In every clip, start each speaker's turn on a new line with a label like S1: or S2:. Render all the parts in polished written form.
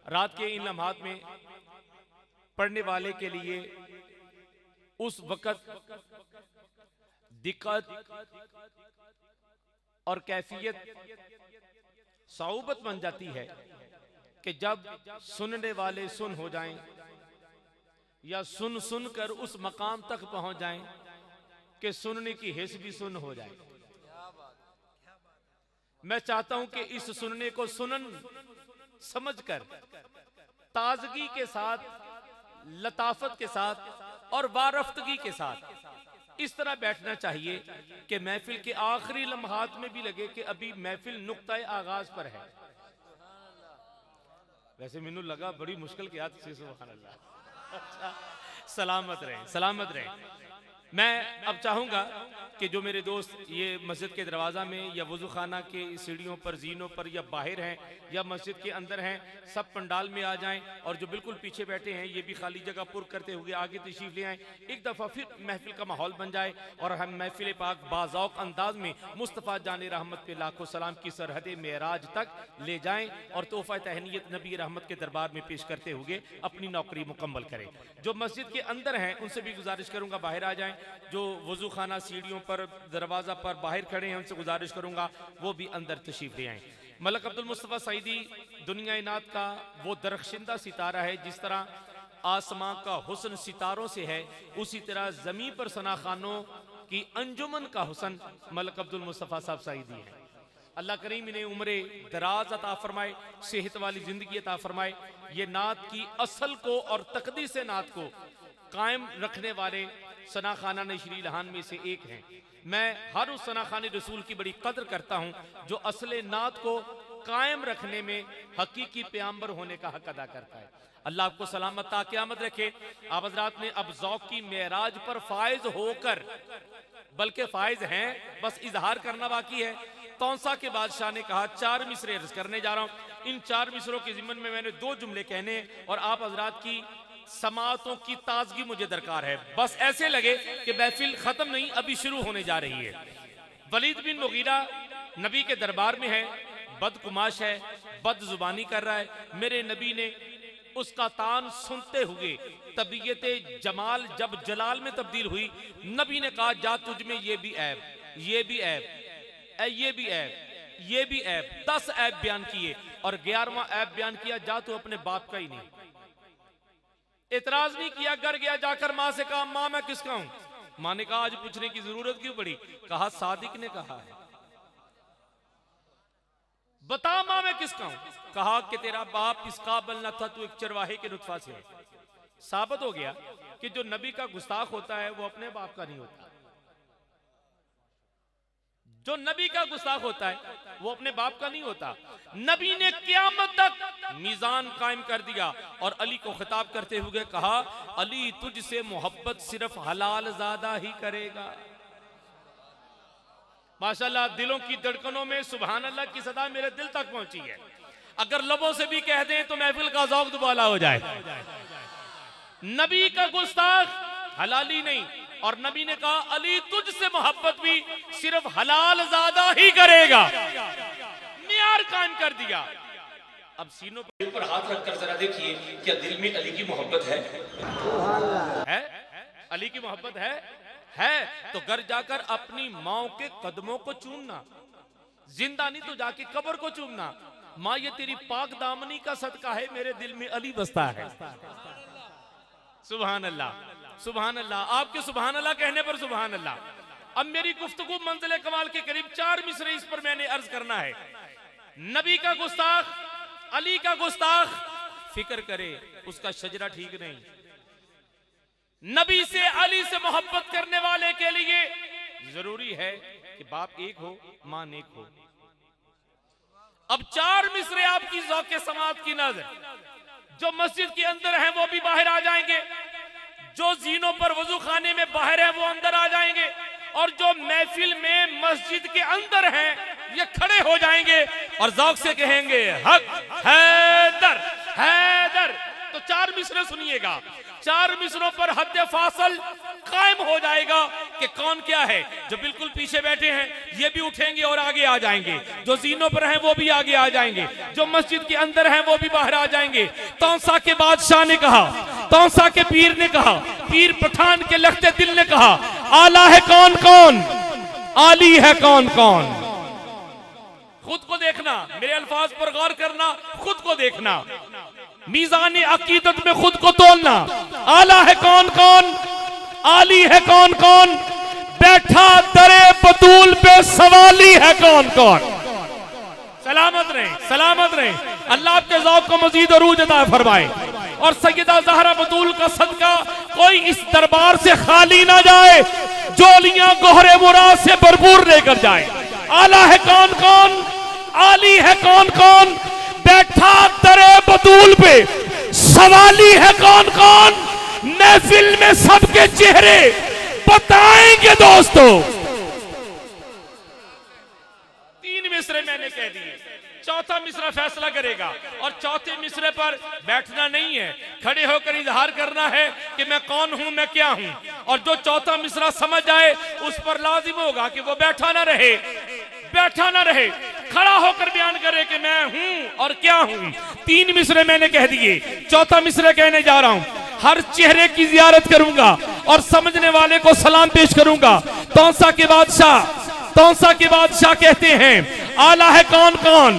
S1: रात के इन लम्हात में पढ़ने वाले के लिए उस वक्त दिक्कत और कैफियत सऊबत बन जाती है कि जब सुनने वाले सुन हो जाएं या सुन सुन कर उस मकाम तक पहुंच जाएं कि सुनने की हिस्स भी सुन हो जाए। मैं चाहता हूं कि इस सुनने को सुनन समझकर ताजगी के साथ, लताफत के साथ और वारफ्तगी के साथ इस तरह बैठना चाहिए कि महफिल के आखिरी लम्हात में भी लगे कि अभी महफिल नुक्ताए आगाज पर है। वैसे मैनू लगा बड़ी मुश्किल की याद से, सुभान अल्लाह। अच्छा, सलामत रहे, सलामत रहे। मैं अब चाहूंगा कि जो मेरे दोस्त ये मस्जिद के दरवाज़ा में या वज़ू खाना के सीढ़ियों पर, जीनों पर या बाहर हैं या मस्जिद के अंदर हैं, सब पंडाल में आ जाएं और जो बिल्कुल पीछे बैठे हैं ये भी खाली जगह पुर करते हुए आगे तशरीफ ले आएं। एक दफ़ा फिर महफिल का माहौल बन जाए और हम महफिल पाक बाज़ौक़ अंदाज में मुस्तफ़ा जान रहमत पे लाखों सलाम की सरहद मेराज तक ले जाएं और तोहफ़ा तहनीत नबी रहमत के दरबार में पेश करते हुए अपनी नौकरी मुकम्मल करें। जो मस्जिद के अंदर हैं उनसे भी गुजारिश करूँगा बाहर आ जाएँ। जो वज़ू खाना सीढ़ियों पर, दरवाज़ा पर बाहर खड़े हैं उनसे गुजारिश करूंगा वो भी अंदर तशरीफ ले आएं। मलक अब्दुल मुस्तफ़ा सईदी दुनिया नात का वो दरख्शिंदा सितारा है। जिस तरह आसमां का हुस्न सितारों से है, उसी तरह ज़मीं पर सना खानों की अंजुमन का हुस्न मलक अब्दुल मुस्तफ़ा साहब सईदी है। अल्लाह करीम इन्हें उम्र दराज अता फरमाए, सेहत वाली जिंदगी अता फरमाए। ये नात की असल को और तकदीस नात को कायम रखने वाले सना खाना नशरी लहान में से एक हैं। मैं हर उस सना खाने रसूल की बड़ी कदर करता हूँ जो असले नात को कायम रखने में हकीकी प्याम्बर होने का हक अदा करता है। अल्लाह आपको सलामत ता क़यामत रखे। आप हज़रात ने अब ज़ौक़ की मेराज पर फायज होकर, बल्कि फायज हैं, बस इजहार करना बाकी है। तौसा के बादशाह ने कहा 4 मिसरे अर्ज करने जा रहा हूँ। इन 4 मिसरों के ज़िम्मन में मैंने 2 जुमले कहने और आप हज़रात की समातों की ताजगी मुझे दरकार है। बस ऐसे लगे कि महफिल खत्म नहीं, अभी शुरू होने जा रही है। वलीद बिन मुगीरा नबी के दरबार में है, बदकुमाश है, बद जुबानी कर रहा है। मेरे नबी ने उसका तान सुनते हुए तबीयत जमाल जब जलाल में तब्दील हुई, नबी ने कहा जा तुझ में ये भी ऐब, ये भी ऐब, ये भी ऐब, ये भी ऐब। 10 ऐब बयान किए और 11वां ऐब बयान किया जा तू अपने बाप का ही नहीं। एतराज नहीं किया, घर गया, जाकर मां से कहा मां मैं किसका हूं? मां ने कहा आज पूछने की जरूरत क्यों पड़ी? कहा सादिक ने कहा है। बता मां मैं किसका हूं? कहा कि तेरा बाप इस काबिल न था, तू एक चरवाहे के नुत्फा से है। साबित हो गया कि जो नबी का गुस्ताख होता है वो अपने बाप का नहीं होता। जो नबी का गुस्ताख होता है वो अपने बाप का नहीं होता। नबी ने क़यामत तक मीज़ान कायम कर दिया और अली को खिताब करते हुए कहा अली तुझसे मोहब्बत सिर्फ हलाल ज़ादा ही करेगा। माशाल्लाह दिलों की धड़कनों में सुभान अल्लाह की सदा मेरे दिल तक पहुंची है। अगर लबों से भी कह दें तो महफिल का ज़ौक़ दुबाला हो जाए। नबी का गुस्ताख हलाली नहीं, और नबी ने कहा अली तुझसे मोहब्बत भी सिर्फ हलाल ज़ादा ही करेगा। मियार कायम कर दिया। अब सीनों पर ऊपर हाथ रखकर जरा देखिए क्या दिल में अली की मोहब्बत है? अली की मोहब्बत है तो घर जाकर अपनी माँ के कदमों को चूमना, जिंदा नहीं तो जाके कब्र को चूमना। माँ ये तेरी पाक दामनी का सदका है, मेरे दिल में अली बसता है। सुभान अल्लाह, सुभान अल्लाह। आपके सुभान अल्लाह कहने पर सुभान अल्लाह। अब मेरी गुफ्तगू मंजिल कमाल के करीब 4 मिसरे इस पर मैंने अर्ज करना है। नबी का गुस्ताख, अली का गुस्ताख, फिक्र करे उसका शजरा ठीक नहीं। नबी से, अली से मोहब्बत करने वाले के लिए जरूरी है कि बाप एक हो, मां नेक हो। अब 4 मिसरे आपकी ज़ौक़ समात की नजर। जो मस्जिद के अंदर हैं वो भी बाहर आ जाएंगे, जो जीनों पर वजू खाने में बाहर है वो अंदर आ जाएंगे, और जो महफिल में मस्जिद के अंदर हैं ये खड़े हो जाएंगे और ज़ौक़ से कहेंगे हक हैदर हैदर। तो 4 मिसरे सुनिएगा, 4 मिसरों पर हद फासल कायम हो जाएगा कि कौन क्या है। जो बिल्कुल पीछे बैठे हैं ये भी उठेंगे और आगे आ जाएंगे, जो जीनों पर हैं वो भी आगे आ जाएंगे, जो मस्जिद के अंदर हैं वो भी बाहर आ जाएंगे। तौसा के बादशाह ने कहा, तौसा के पीर ने कहा, पीर पठान के लखते दिल ने कहा, आला है कौन कौन, आली है कौन कौन। खुद को देखना, मेरे अल्फाज पर गौर करना, खुद को देखना, मीज़ान अकीदत में खुद को तोलना। आला है कौन कौन, आली है कौन कौन, बैठा दरे बतूल पे सवाली है कौन कौन। सलामत रहें, सलामत रहें। अल्लाह आपके ज़ौक़ को मज़ीद अरूज अता फरमाए और सैयदा ज़हरा बतूल का सदका कोई इस दरबार से खाली ना जाए, जोलियां गोहरे मुराद से भरपूर लेकर जाए। आला है कौन कौन, आली है कौन कौन, बैठा दरे बतूल पे सवाली है कौन कौन। महफिल में सबके चेहरे बताएंगे दोस्तों। 3 मिसरे मैंने कह दिए, चौथा मिसरा फैसला करेगा। और चौथे मिसरे पर बैठना नहीं है, खड़े होकर इजहार करना है कि मैं कौन हूं, मैं क्या हूं। और जो चौथा मिसरा समझ जाए उस पर लाजिम होगा कि वो बैठा ना रहे, बैठा ना रहे, खड़ा होकर बयान करे कि मैं हूं और क्या हूं। 3 मिसरे मैंने कह दिए, चौथा मिसरा कहने जा रहा हूं। हर चेहरे की जियारत करूंगा और समझने वाले को सलाम पेश करूंगा। तौसा के बादशाह, तौसा के बादशाह कहते हैं, आला है कौन कौन,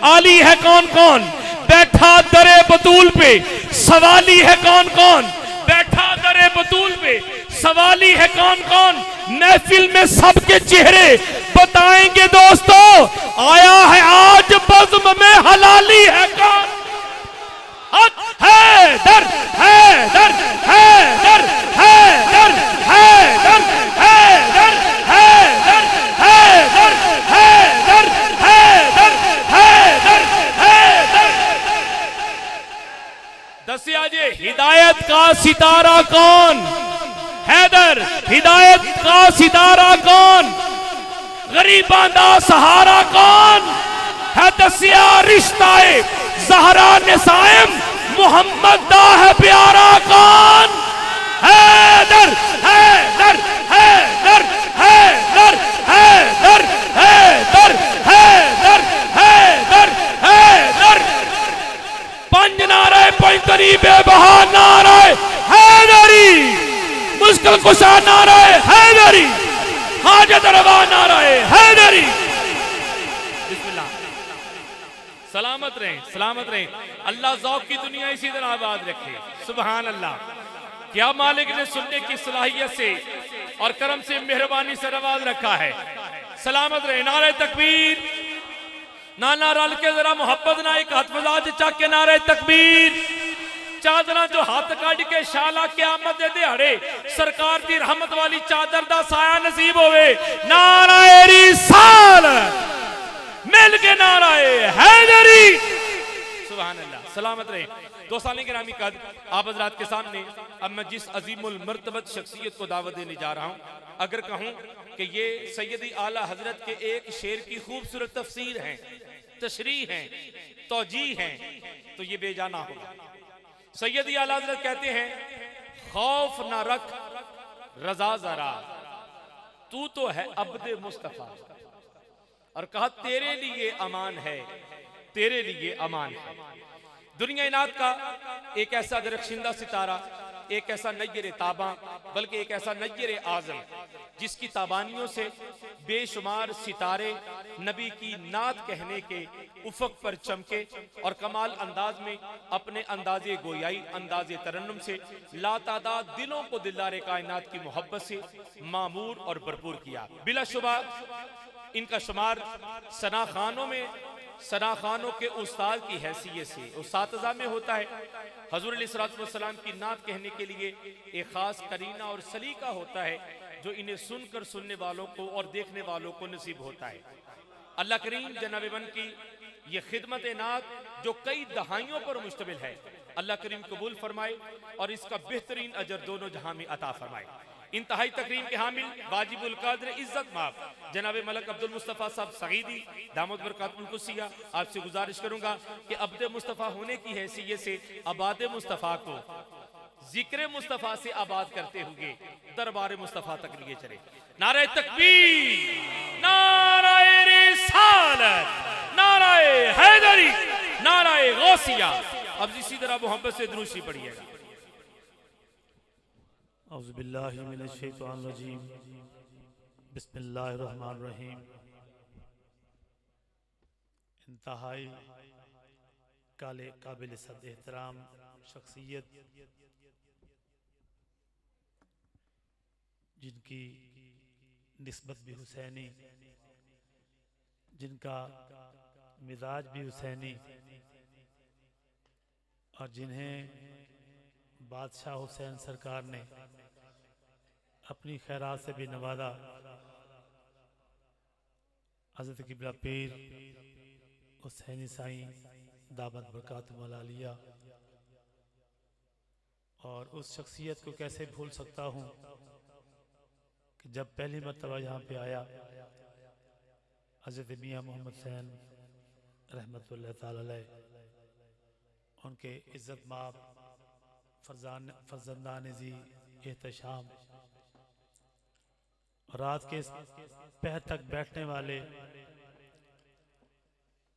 S1: आली है कौन कौन, बैठा दरे बतूल पे सवाली है कौन कौन, बैठा दरे बतूल पे सवाली है कौन कौन। महफिल में सबके चेहरे बताएंगे दोस्तों, आया है आज बज़्म में हलाली है कौन। है दर, है दर, है दर, है दर, है दर, है दर, है दर, है दर, है दर, है दर, है दर, है दर। दसिया जी हिदायत का सितारा कौन, हैदर हिदायत का सितारा कौन, गरीबां दा सहारा कौन है। दसिया रिश्ताए ज़हरा निसाएम मोहम्मद दा है प्यारा कौन। हैदर, हैदर, हैदर, हैदर, हैदर, हैदर, हैदर, हैदर, हैदर। 5 नारे पैंतरी बेबहा नारे हैदरी, मुश्किल कुशा नारे हैदरी, हाजत रवा नारे हैदरी। सलामत रहें, सलामत रहें। अल्लाह ज़ौक़ की दुनिया इसी तरह आबाद रखे। सुभान अल्लाह। क्या मालिक ने सुनने की सलाहियत से और करम से मेहरबानी से नवाज रखा है। सलामत रहे। नारे तकबीर, नाना रल के जरा मोहब्बत ना एक हाथ फजा चक के नारे तकबीर। चादर जो हाथ कट के शाला क़यामत दे दिहाड़े सरकार दी रहमत वाली चादर दा साया नसीब होवे। नारे रिसालत मिल के नाराए हैदरी। सुभान अल्लाह। सलामत रहे। दोस्तान गिरामी कद आप हज़रात के सामने अब मैं जिस अजीमुल मर्तबत शख्सियत को दावत देने जा रहा हूँ, अगर कहूँ कि ये सैयदी आला हजरत के एक शेर की खूबसूरत तफसीर है, तशरीह है, तौजीह है, तो ये बेजाना होगा। सैयदी आला हजरत कहते हैं, खौफ ना रख रजा जरा, तू तो है अब्दे मुस्तफा। और कहा तेरे लिए अमान है, तेरे लिए अमान है। दुनिया इनात का एक ऐसा दरख्शिंदा सितारा, एक ऐसा नय्यर ताबा, बल्कि एक ऐसा नय्यर आजम जिसकी ताबानियों से बेशुमार सितारे नबी की नात कहने के उफक पर चमके और कमाल अंदाज में अपने अंदाजे गोयाई, अंदाजे तरन्नुम से लातादाद दिलों को दिलदारे कायनात की मोहब्बत से मामूर और भरपूर किया। बिलाशुबा इनका शुमार सना खानों में, सना खानों के उस्ताद की हैसियत से उस्तादा में होता है। हजूर अलैहिस्सलाम की नात कहने के लिए एक खास करीना और सलीका होता है जो इन्हें सुनकर सुनने वालों को और देखने वालों को नसीब होता है। अल्लाह करीम जनाब बन की ये खिदमत नात जो कई दहाइयों पर मुश्तमिल है, अल्लाह करीम कबूल फरमाए और इसका बेहतरीन अजर दोनों जहां में अता फरमाए। इंतहाई तकरीम के हामिल वाजिबुल कद्र इज्जत माफ जनाब मलक अब्दुल मुस्तफ़ा साहब सगीदी दामद बरकातुल कुसिया, आपसे गुजारिश करूंगा कि अब्द मुस्तफ़ा होने की हैसियत से आबाद मुस्तफ़ा को जिक्र मुस्तफ़ा से आबाद करते हुए दरबार मुस्तफ़ा तक लिए चले। नारे तकबीर, नारे रिसालत, नारे हैदरी, नारे गौसिया। अब इसी तरह मोहब्बत से दुरूशी पढ़िएगा।
S2: औज़ुबिल्लाहि मिनश्शैतानिर्रजीम, बिस्मिल्लाहिर्रहमानिर्रहीम। इंतहाई काबिल सद एहतराम शख्सियत, जिनकी निस्बत भी हुसैनी, जिनका मिजाज भी हुसैनी, और जिन्हें बादशाह हुसैन सरकार ने अपनी खैरात से भी नवाजा। हज़रत किबला पीर हुसैनी साईं दामद बरकातुहुल आलिया। और उस शख्सियत को कैसे भूल सकता हूँ कि जब पहली मर्तबा यहाँ पे आया, हज़रत मियाँ मोहम्मद हुसैन रहमतुल्लाह ताला अलैह, उनके इज़्ज़त माब फर्जंदान जी एहतशाम, रात के पहर तक बैठने वाले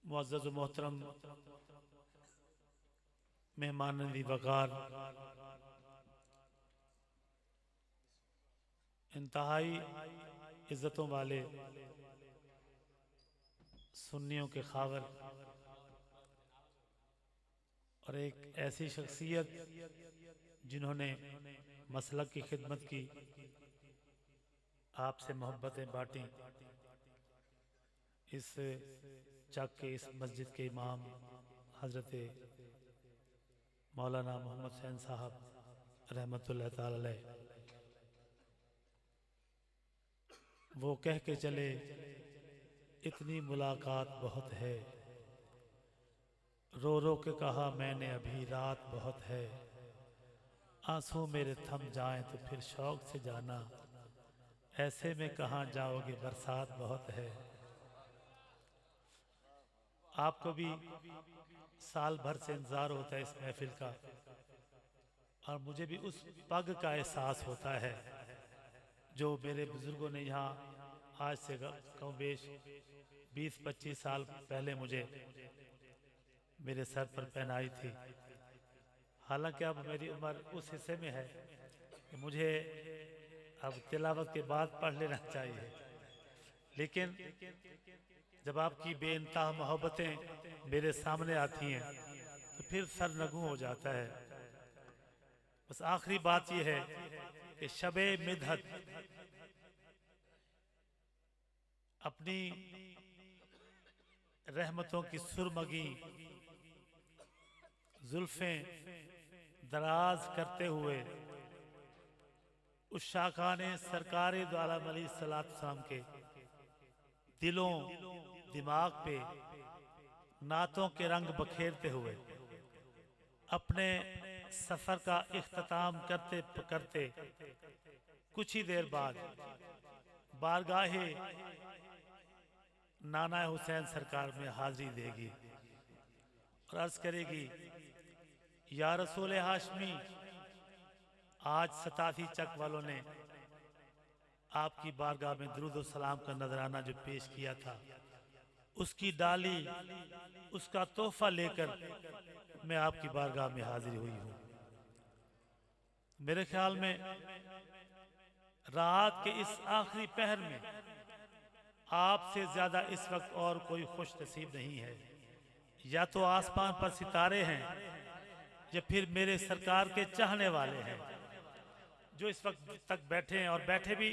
S2: मुअज़्ज़ज़ मोहतरम मेहमान नदी वक़ार, इंतहाई इज्जतों वाले सुन्नियों के खावर, और एक ऐसी शख्सियत जिन्होंने मसलक की खिदमत की, आपसे मोहब्बतें बांटी। इस चक के इस मस्जिद के इमाम हज़रत मौलाना मोहम्मद हुसैन साहब रहमतुल्लाह ताला अलैह, वो कह के चले, इतनी मुलाकात बहुत है, रो रो के कहा मैंने अभी रात बहुत है, आंसू मेरे थम जाएं तो फिर शौक से जाना, ऐसे में कहाँ जाओगे बरसात बहुत है। आपको भी साल भर से इंतजार होता है इस महफिल का, और मुझे भी उस पग का एहसास होता है जो मेरे बुजुर्गों ने यहाँ आज से कम बेश 20-25 साल पहले मुझे मेरे सर पर पहनाई थी। हालांकि अब मेरी उम्र उस हिस्से में है कि मुझे अब तिलावत के बाद पढ़ लेना चाहिए, लेकिन जब आपकी बेइंतहा मोहब्बतें मेरे सामने आती हैं तो फिर सर नगू हो जाता है। बस आखिरी बात यह है कि शबे मिदहत अपनी रहमतों की सुरमगी जुल्फें दराज करते हुए उस शाखाने सरकार दो आलम अलैहिस्सलाम के दिलों दिमाग पे नातों के रंग बखेरते हुए अपने सफर का इख्तिताम करते करते कुछ ही देर बाद बारगाहे नाना हुसैन सरकार में हाजिरी देगी और अर्ज करेगी, या रसूल हाशमी, आज 87 चक वालों ने आपकी बारगाह में दुरूद और सलाम का नजराना जो पेश किया था, उसकी डाली, उसका तोहफा लेकर मैं आपकी बारगाह में हाजिर हुई हूँ। मेरे ख्याल में रात के इस आखिरी पहर में आपसे ज्यादा इस वक्त और कोई खुश नसीब नहीं है। या तो आसमान पर सितारे हैं या फिर मेरे सरकार के चाहने वाले हैं जो इस वक्त तक बैठे हैं, और बैठे भी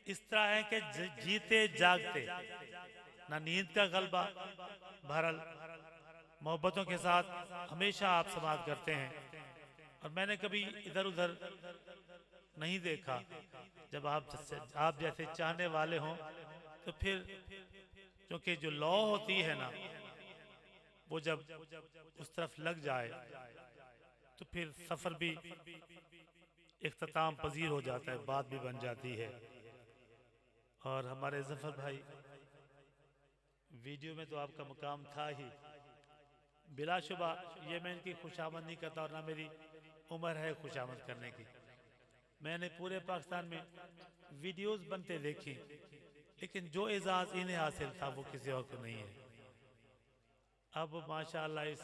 S2: इस तरह हैं कि जीते जागते, ना नींद का गलबा, बहरल मोहब्बतों के साथ हमेशा आप समात करते हैं। और मैंने कभी इधर उधर नहीं देखा, जब आप जैसे चाहने वाले हों तो फिर क्योंकि जो लौ होती है ना, वो जब उस तरफ लग जाए तो फिर सफर भी इख्तिताम पजीर हो जाता है, बात भी बन जाती है। और हमारे जफर भाई, वीडियो में तो आपका मुकाम था ही, बिलाशुबा ये मैं इनकी खुशामद नहीं करता और ना मेरी उम्र है खुशामद करने की। मैंने पूरे पाकिस्तान में वीडियोस बनते देखी, लेकिन जो एजाज इन्हें हासिल था वो किसी और को नहीं है। अब माशाअल्लाह इस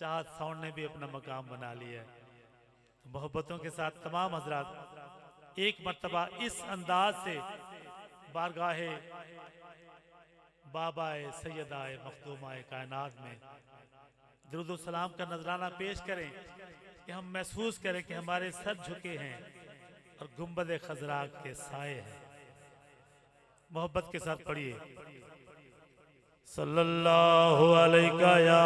S2: चाहत साउंड ने भी अपना मकाम बना लिया है। तो मोहब्बतों के साथ तमाम हजरात एक मर्तबा इस अंदाज से बारगाहे बाबाए सैयदाए मखदूमाए कायनात में दुरूद सलाम का नजराना पेश करें कि हम महसूस करें कि हमारे सर झुके हैं और गुंबद खजरा के साए हैं। मोहब्बत के साथ पढ़िए सल्लल्लाहु अलैका या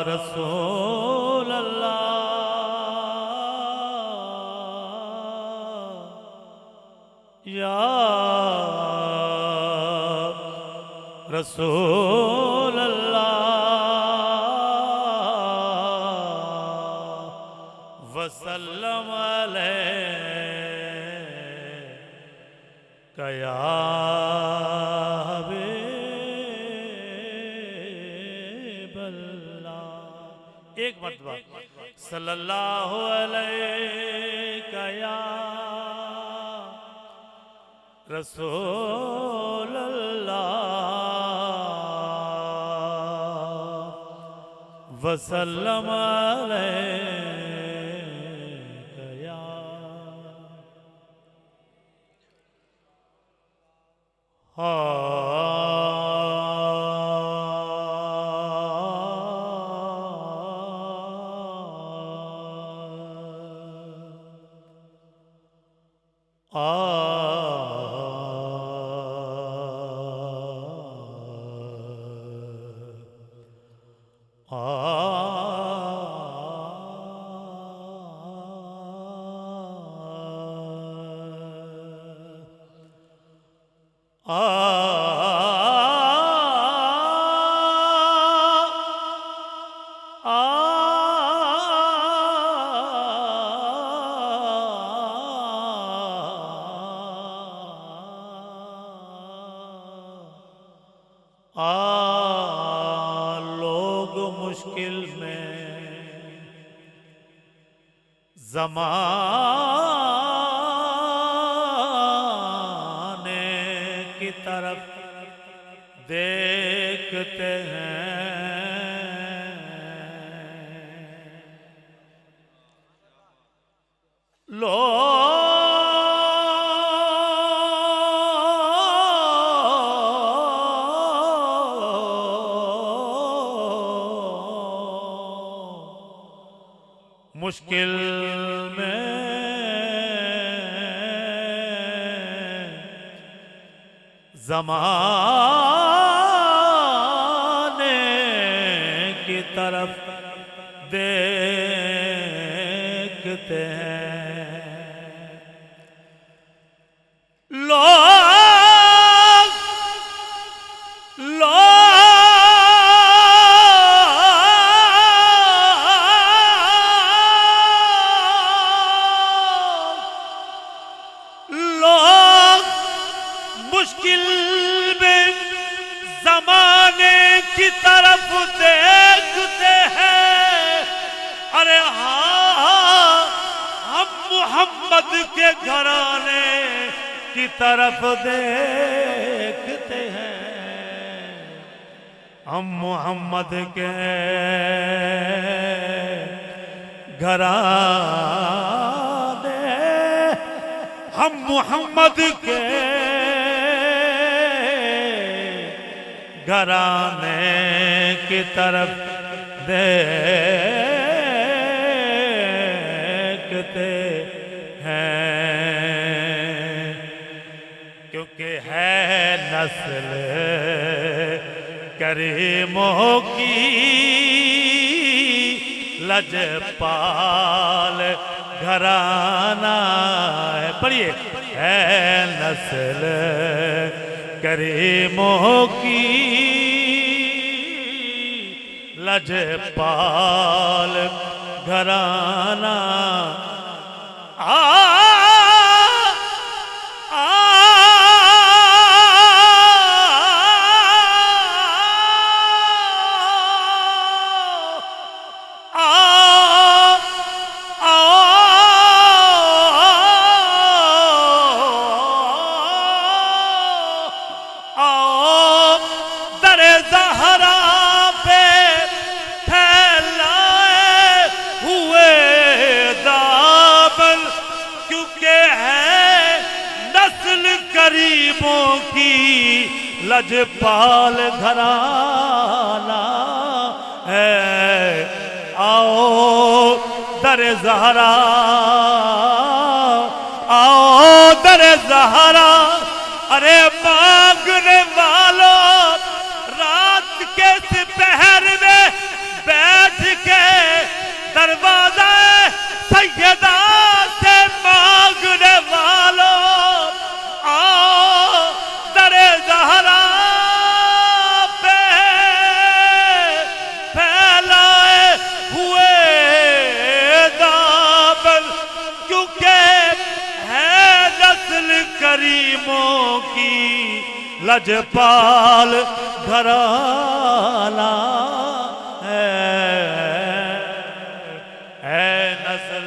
S2: रसूल अल्लाह, या रसूल अल्लाह वसल्लम अलैका या एक मर्तबा सल्लल्लाहु अलैका या रसूल अल्लाह वसल्लम अलैका या। लोग मुश्किल में ज़माने की तरफ देखते हैं, मुश्किल में ज़माने की तरफ देखते हैं, लोग मुश्किल में ज़माने की तरफ देखते हैं। अरे हाँ, हम मोहम्मद के घराने की तरफ देखते हैं, हम मोहम्मद के घराने, हम मोहम्मद के घराने की तरफ देखते हैं, क्योंकि है नस्ल करीमों की लजपाल घराना है। पढ़िए, है नस्ल करीमों की लजपाल घराना। गरीबों की लजपाल घराना है। आओ दर ज़हरा, आओ दर ज़हरा, अरे मांगने वालों रात के सिपहर में बैठ के दरवाजा सैयदा से मांगने वालों करीमों की लजपाल घराना है नस्ल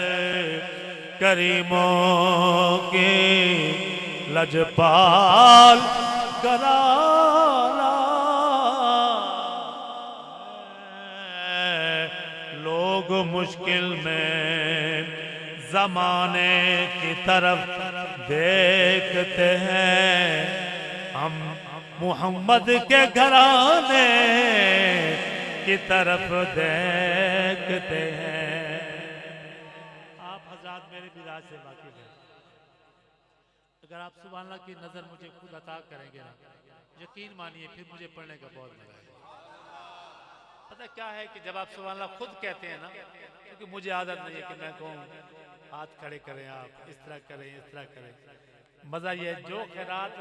S2: करीमों की लजपाल घराना। लोग मुश्किल में जमाने की तरफ देखते हैं, हम मोहम्मद के घराने की तरफ देखते हैं। आप हज़रात मेरे मिजाज से वाकिफ हैं। अगर आप सुभान अल्लाह की नजर मुझे खुद अता करेंगे ना, यकीन मानिए फिर मुझे पढ़ने का बहुत मजा आएगा। पता क्या है कि जब आप सुभान अल्लाह खुद कहते हैं ना, क्योंकि मुझे आदत नहीं है कि मैं कहूँ हाथ खड़े करें, आप इस तरह करें, इस तरह करें। मजा ये जो खैरात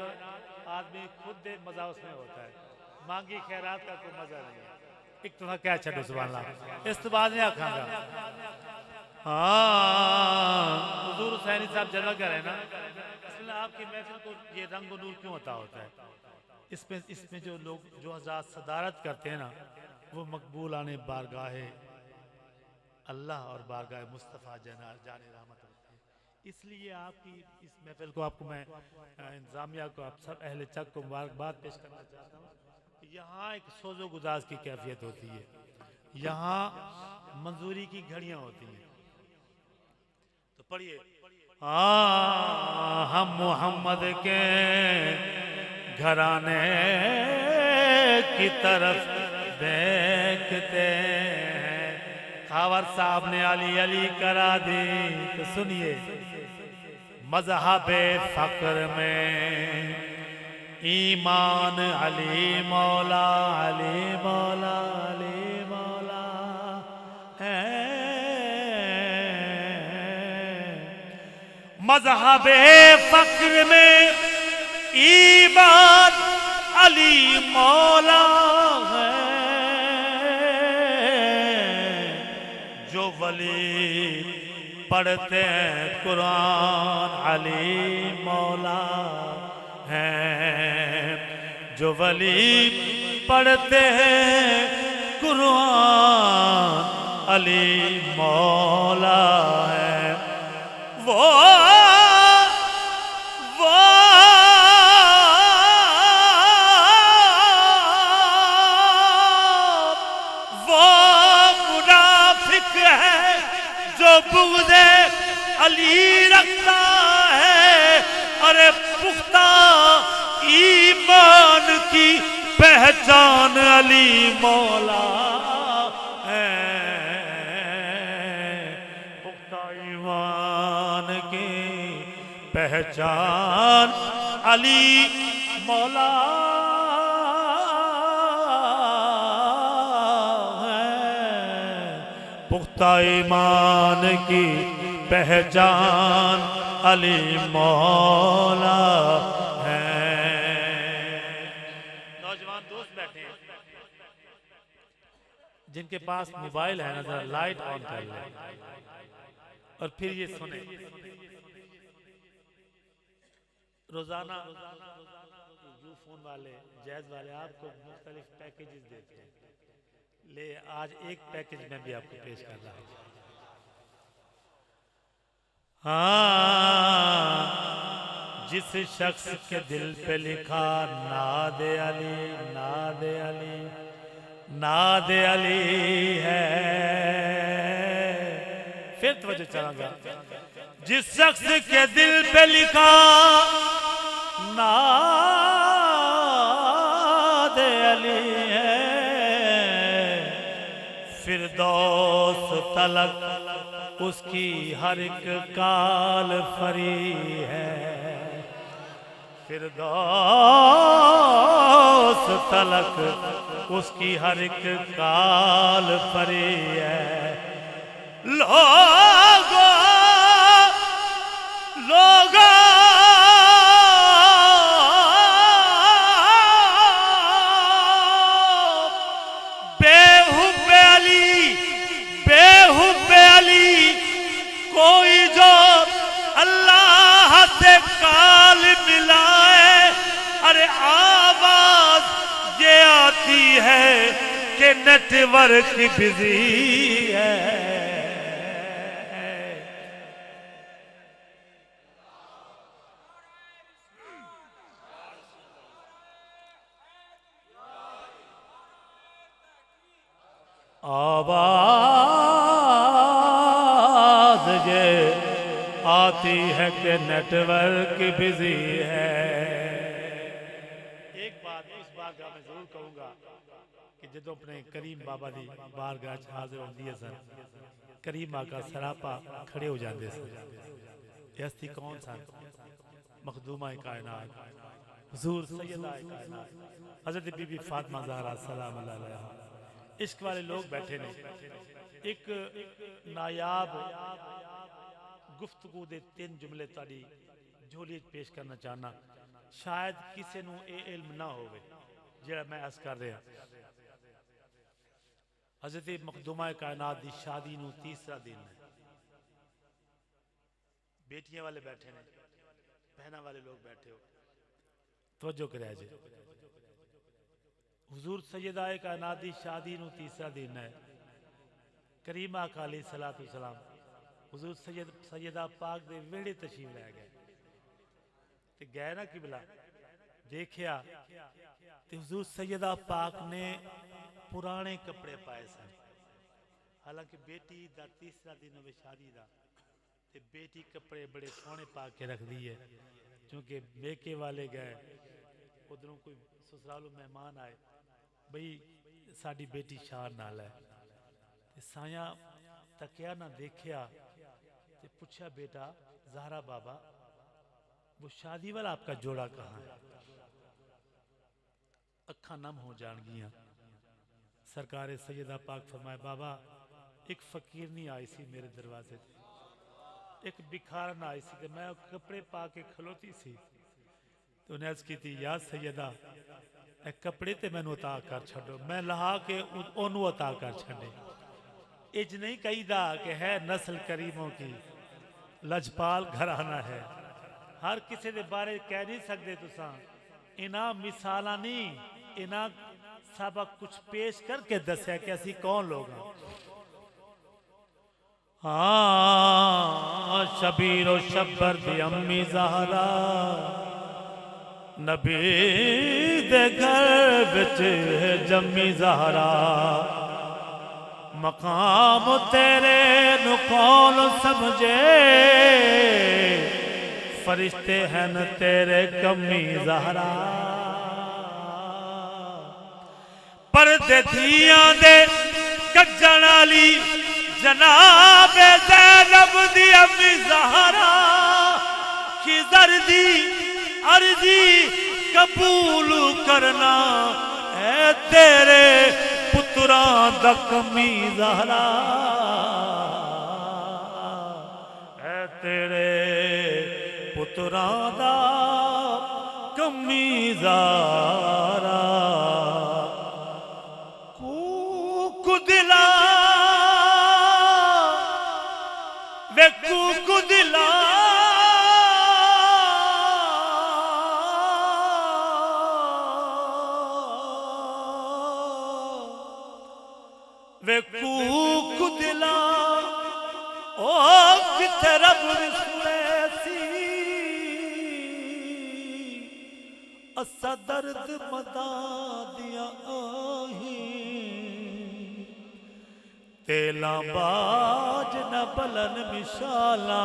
S2: आदमी खुद दे मजा उसमें होता है, मांगी खैरात का कोई मजा नहीं है। एक तो क्या छो सुभान अल्लाह, इस तो बाद में आखांगा। हाँ, हुजूर हुसैनी साहब जलवा कर है ना, इसलिए आपकी महफिल को ये रंग नूर क्यों होता है। इसमें जो लोग जो हज़रात सदारत करते हैं ना, वो मकबूल आने बारगाहे अल्लाह और बारगाह मुस्तफ़ा जाने रहमत होती है। इसलिए आपकी इस महफिल को आपको मैं इंतजामिया को, आप सब अहले चक को मुबारकबाद पेश करना चाहता हूँ। यहाँ एक सोजो गुजाज की कैफियत होती है, यहाँ मंजूरी की घड़ियाँ होती हैं। तो पढ़िए, हम मोहम्मद के घराने की तरफ देखते हैं। खावर साहब ने अली अली करा दी, तो सुनिए, मज़हबे फ़क्र में ईमान अली मौला, अली मौला, अली मौला है। मज़हबे फ़क्र में ईमान अली मौला है। जो वली पढ़ते हैं कुरान अली मौला हैं। जो वली पढ़ते हैं कुरान अली मौला है। वो मुनाफिक है जो बुग़्ज़े अली रखता है। अरे पुख्ता ईमान की पहचान अली मौला है। पुख्ता ईमान की पहचान अली मौला है। पुख्ता ईमान की पहचान अली मौला है। नौजवान दोस्त बैठे हैं जिनके पास मोबाइल है ना, जरा लाइट ऑन कर ले और फिर ये सुने। रोजाना यू फोन वाले, जैज वाले आपको मुख्तलिफ पैकेजेस देते हैं, ले आज एक पैकेज में भी आपको पेश कर रहा हूं। हाँ, जिस शख्स के दिल पे लिखा नादे अली, नादे अली, नादे अली है। फिर तवज्जो चलाऊंगा। जिस शख्स के दिल पे लिखा नादे अली है, फिरदौस तलक उसकी हर एक काल फरी है। फिरदौस तलक उसकी हर एक काल फरी है। लोगो लोगो बेहुब्बे अली, बेहुब्बे अली, कोई जो अल्लाह से काल मिलाए, अरे आवाज ये आती है कि नेटवर्क बिजी है। आवाज ये आती है कि नेटवर्क बिजी है। एक बात इस बारगाह में जरूर कहूंगा कि जो अपने करीम बाबा दी बारगाह हाजिर होंदी है सर, करीम आका सरापा खड़े हो जाते सर। हस्ती कौन सा? मखदूमा कायनात हुजूर सैयदा कायनात हजरत बीबी फातिमा ज़हरा सलाम अलैहा। इश्क वाले लोग बैठे ने। एक नायाब गुफ्तगू दे 3 जुमले ताड़ी झोली पेश करना चाहना। शायद किसी नू ये इल्म ना होवे जेड़ा मैं अर्ज कर रहा। हज़रत मखदूमा कायनात दी शादी नू तीसरा दिन है। बेटियां वाले बैठे ने, बहना वाले लोग बैठे हो, तवज्जो करे जी। हुजूर सैयदा कायनात दी शादी नू तीसरा दिन है। करीम आका अलैहिस्सलातु वस्सलाम हुजूर सैयदा पाक दे वेड़े तशरीफ लै गए ते गए ना किबला देखिया ते हुजूर सैयदा पाक ने पुराने कपड़े पाए सन। हालांकि बेटी दा तीसरा दिन होवे शादी दा ते बेटी कपड़े बड़े सोहने पा के रख दी है, क्योंकि बेके वाले गए, उधरों कोई ससुरालू मेहमान आए, बई साड़ी बेटी शान नाल है। साया तकिया ना देखिया ते पूछा, बेटा ज़हरा बाबा वो शादी वाला आपका जोड़ा कहाँ है? अखा नम हो जान गियां। सरकार सैयदा पाक फरमाए, बाबा एक फकीर नहीं आई सी मेरे दरवाजे ते, एक भिखार ना आई सी ते मैं कपड़े पा के खलोती सी तो उन्हें अर्ज की थी, या सैयदा ए कपड़े ते मैनू अता कर छड़ो, मैं लहा के ओनू अता कर छड़े। इज नहीं कहीदा कि है नस्ल करीमों की लजपाल घराना है। हर किसी के बारे कह नहीं सकते तुसा। इना मिसाला नहीं, इना सबक कुछ पेश करके दसिया कि असी कौन लोग हैं। हाँ, शबीर व शब्बर दी अम्मी ज़हरा नबी दे घर विच जम्मी ज़हरा। मकाम तेरे नु कौन समझे, फरिश्ते हैं न तेरे कमी ज़हरा। परदे थियां दे कज्जण वाली जनाब ज़ैनब दी अम्मी ज़हरा। खिज़र दी अर्जी कबूल करना है तेरे पुत्रा दा कमी ज़हरा। तेरे पुत्रां दा कमीज़ारा कूक दिला वे कूक दिला वे कूक दिला ओ किथे रब सुने सी असा दर्द मदा दिया आही तेला बाज न बलन मिशाला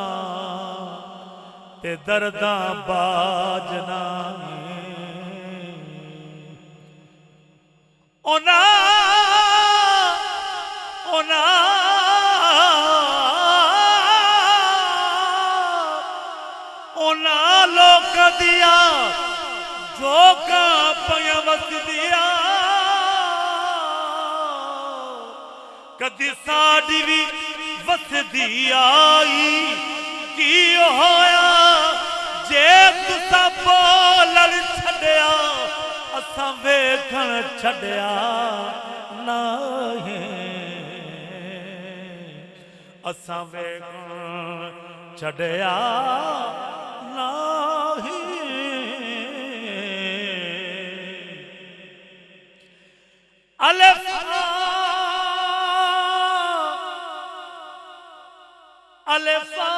S2: ते दर्दा बाज ना ओना ओना ओना लोक दिया जो का पयवत दिया कदी साड़ी भी वसदी आई की होया जे तुसा बोलण छड़िया असा वेखण छड़िया नहीं असा वेखण छड़िया नहीं अलिफ अलिफा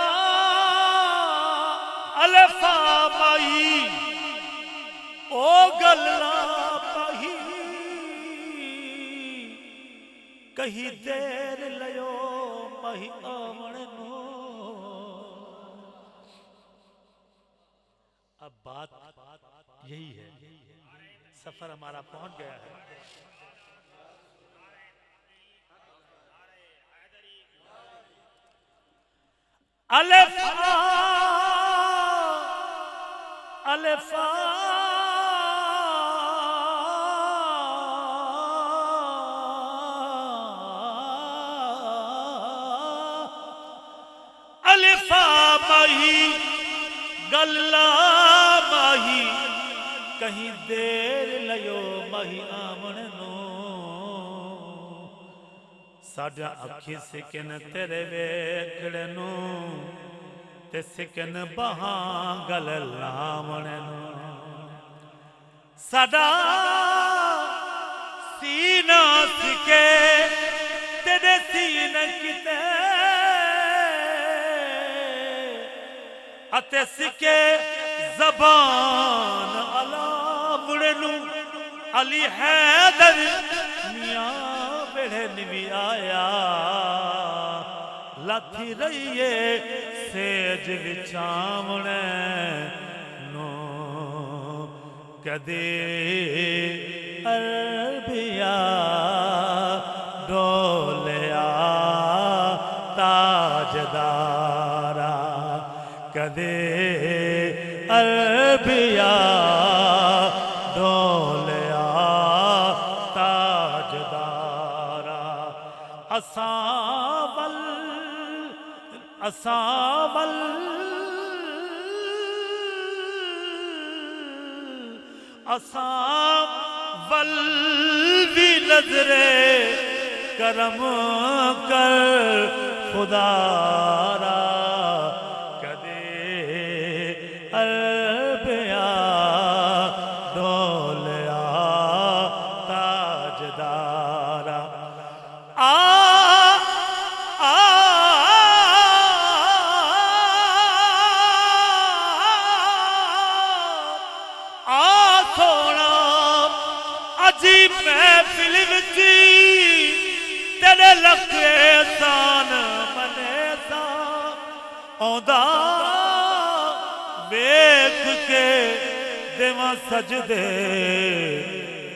S2: अलिफा माही ओ गल्ला माही कहीं देर लयो माही आवण नो अब बात यही है सफर हमारा पहुंच गया है अलिफा अलिफा अलिफा माही गल्ला माही कहीं देर लयो माही आमण नो साडा अखी सिकन तेरे वेखड़ नू ते सिकन बहां गल लावण नू साडा सीना सिके तेरे सीन किते अते सिके जबान अलावण नू अली हैदर मियां बेड़े निवी आया लाथी रहिए सेज विछावण नो कदे अरबिया डोलिया ताजदारा कदे अरबिया डोलिया ताजदारा असावल असावल असावल भी नजरे करम कर खुदारा कदे अरबिया डोलिया ताजदारा सोना अजी महफिल विच तेरे लख एहसान मने सा औंदा वेख के देवा सजदे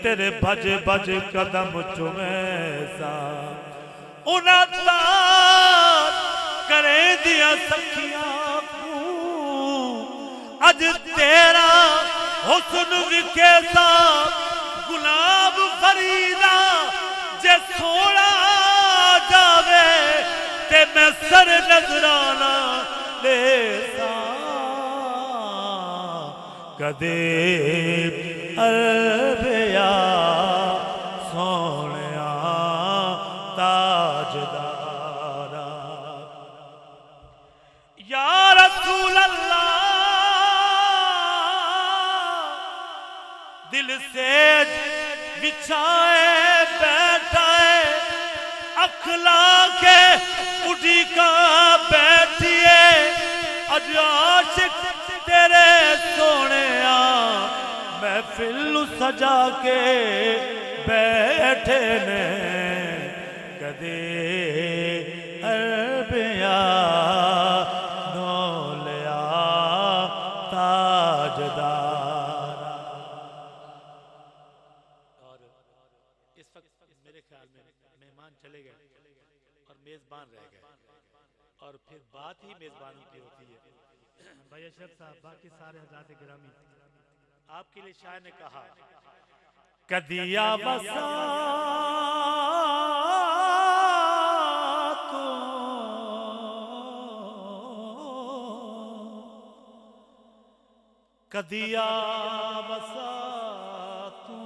S2: तेरे भज भज कदम चुमे सा उन्हां दा करे दिया सखियां अज तेरा हुस्न विखेसा गुलाब फरीदा जे सोना जावे ते मैं सर नजराना दे कदे अरबिया सोनिया ताजदारा या रसूल अल्लाह दिल से बिछाए बैठाए अखला के उठी का बैठिए अज आशिक तेरे सोने महफिल सजा के बैठे ने कदे अरबिया नौलिया ताजदार। और इस वक्त मेरे ख्याल में मेहमान चले गए और मेजबान रह गए और फिर बात ही मेजबानों की होती है। भाई अशरफ साहब बाकी सारे हज़रात गिरामी आपके लिए शायर ने कहा कदिया बसा तो कदिया बसा तू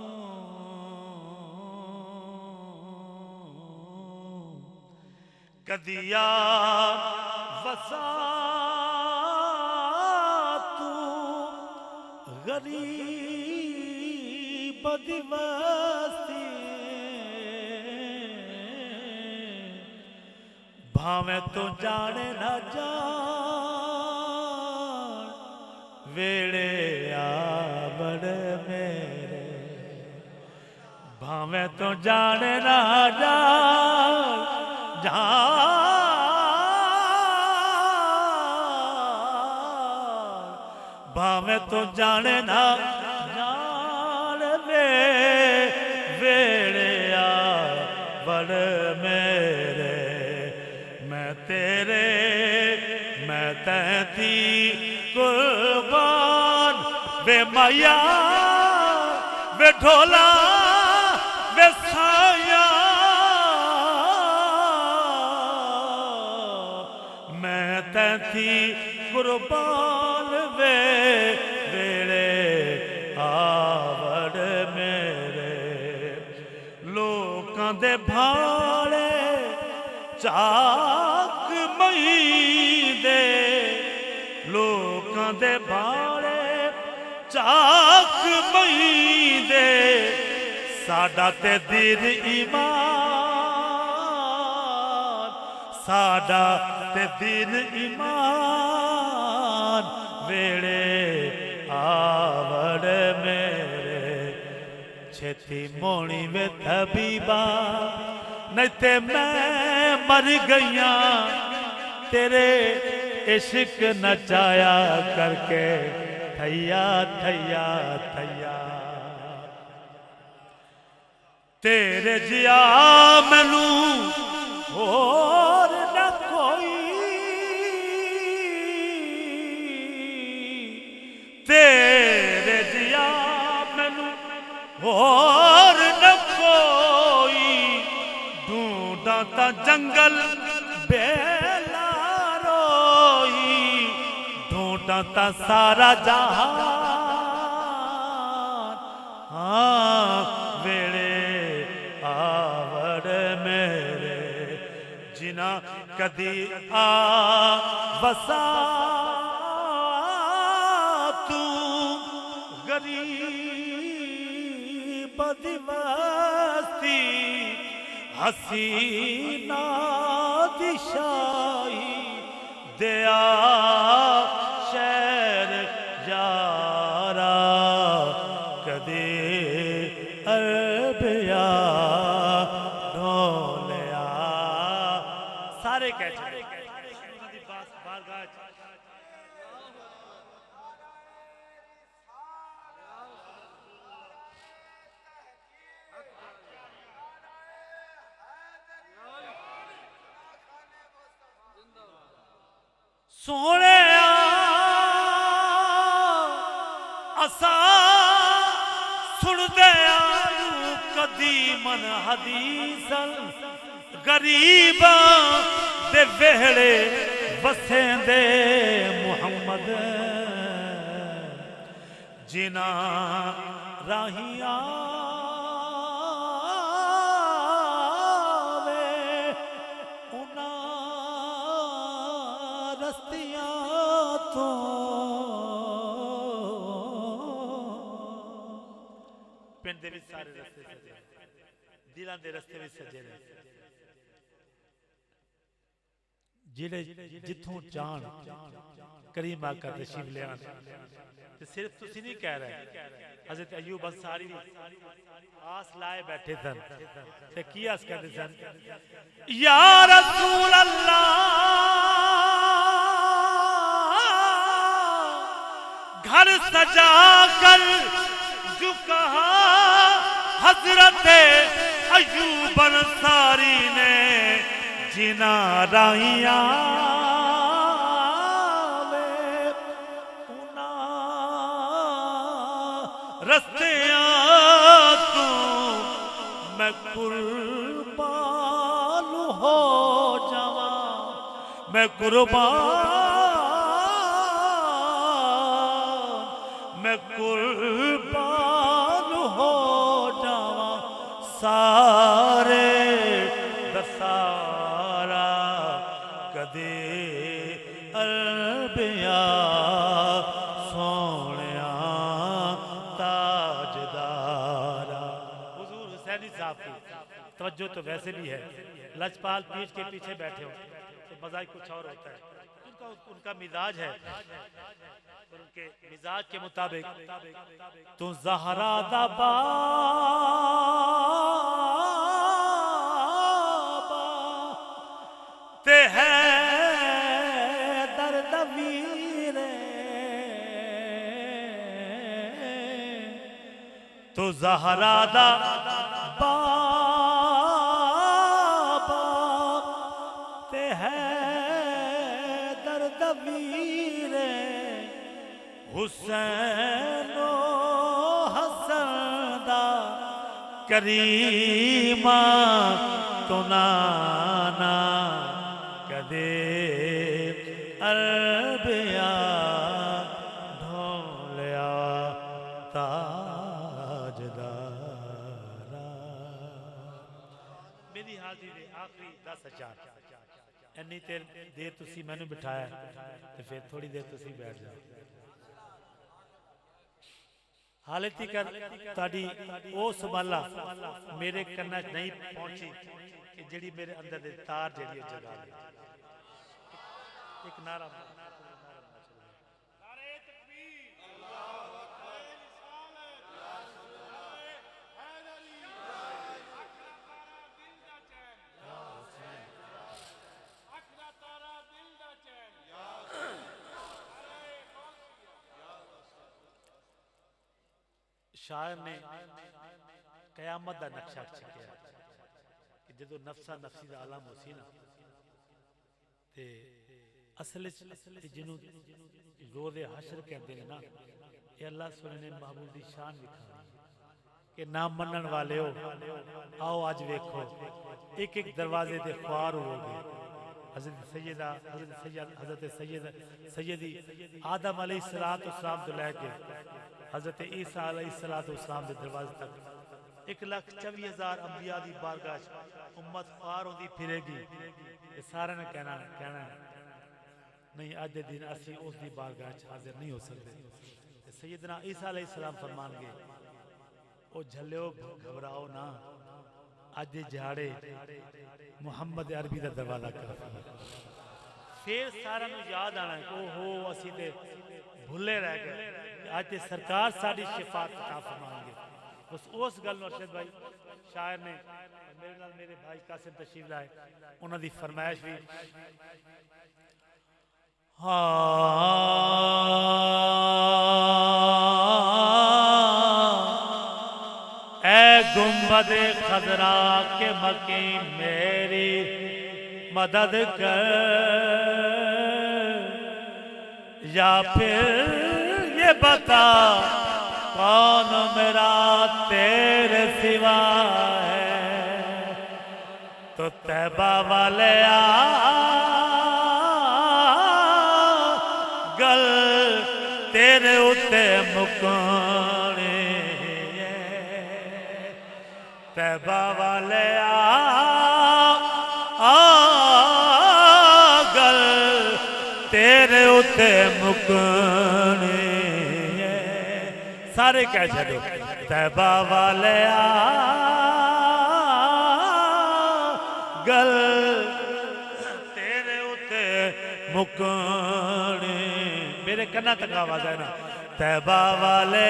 S2: कदिया बसा गरीब दिवसी भावे तो जाने न जान वेड़े आवड़ मेरे भावे तो जाने न जान भावे तो जाने ना जान रे वेड़े बड़ मेरे मैं तेरे मैं तैथी कुर्बान वे मैया वे ढोला वे साया मैं तैथी कुर्बान वे वेड़े आवड़ मेरे लोकां दे भाले चाक मई दे लोकां दे भाले चाक मई दे साडा ते दीन ईमान साडा ते दीन ईमान वेड़े आवड़ मेरे छेती मोणी वे तबीबा नहीं ते मैं मर गईया तेरे इश्क नचाया करके थैया थैया थैया तेरे जिया मैनू और न कोई तेरे जिया मैनू और न कोई ढूंढा ता जंगल बेला रोई ढूंढा ता सारा जहान हाँ वेड़े आवड़ मेरे जिना कदी आ बसा तू गरीब दिवसी हसीना दिशाई दया शहर यारा कदे अरबिया ढोलिया सारे कह सोने असा सुनते आयू कदी मन हदीसन गरीबा दे वेड़े वसेंदे मुहम्मद जिना राहिया वे उना रस्तियां तो पिंड दे विच सारे रस्ते सजे दिलां दे रस्ते भी सजे ने जिहड़े जिथों जान करीम आका तशरीफ ले आन ते सिर्फ तुसी नहीं कह रहे हजरत अयूब अंसारी आस लाए बैठे थे ते की आस कहते सन या रसूल अल्लाह घर सजा कर जो कहा हजरत अयूब अंसारी ने जिना राहिया रस्तियां तू मैं कुर्बान हो जावा मैं कुर्बान हो जावा सारे दसारा कदे अरबिया सोनिया ताजदारा हुजूर हुसैनी साहब की तवज्जो तो वैसे भी है लजपाल पीठ के पीछे बैठे हो तो मजा कुछ और होता है उनका मिजाज है उनके मिजाज के मुताबिक तू ज़हरा दा बाबा ते है दर्द वीरे तू ज़हरा दा बाबा ते है दर्द वीरे हुसैनो हसन दा करीमा तो नाना कदे अरबिया ढोलिया ताजदारा मेरी हाजिरी दे आखिरी 10,000 इन्नी देर तुसी मैनू बिठाया तो फिर थोड़ी देर तुसी बैठ जाओ हाले तक ताड़ी ओ संभाला मेरे कन्ना नहीं पहुंची कि जेड़ी मेरे अंदर दे तार जेड़ी जगा ली एक नारा शायर ने कयामत का नक्शा छकिया कि जो नफसा नफसी का आलम हो सी ना ते असल जिन्हों रोज़ हशर कहते हैं ना ये अल्लाह सुने ने महबूब की शान दिखा कि ना मनन वाले हो आओ आज वेखो एक एक दरवाजे ते ख्वार हो गए हजरत सैयदी आदम अलैहिस्सलाम तो लैके हजरत ईसा अलैहिस्सलाम के दरवाजे तक 1,24,000 अंबिया की बारगाह उम्मत ख्वार होती फिरेगी सारे ने कहना नहीं अज के दिन असी उसकी बारगाह हाजिर नहीं हो सकते सैयदना ईसा अलैहिस्सलाम फरमानगे ओ झल्लियो घबराओ ना अज झाड़े मुहम्मद अरबी का दरवाजा कर फिर सारा याद आना कि ओहो असी ते भुले रह गए आज ते सरकार साड़ी शिफात अता फरमाएंगे बस उस गल नूं अरशद भाई शायर ने मेरे नाल मेरे भाई कासिम तशरीफ लाए उन्हां दी फरमाइश भी ऐ गुंबद खजरा के मकी मेरी मदद कर या फिर ये बता कौन मेरा तेरे सिवा है तो तैबा वाले तेरे उत्ते मुकाने तैबा वाले गल तेरे उत्ते मुकाने सारे कह छो तैबा वाले गल तेरे उत्ते मुकाने मेरे कन्ना तक आवाज है ना तैबा वाले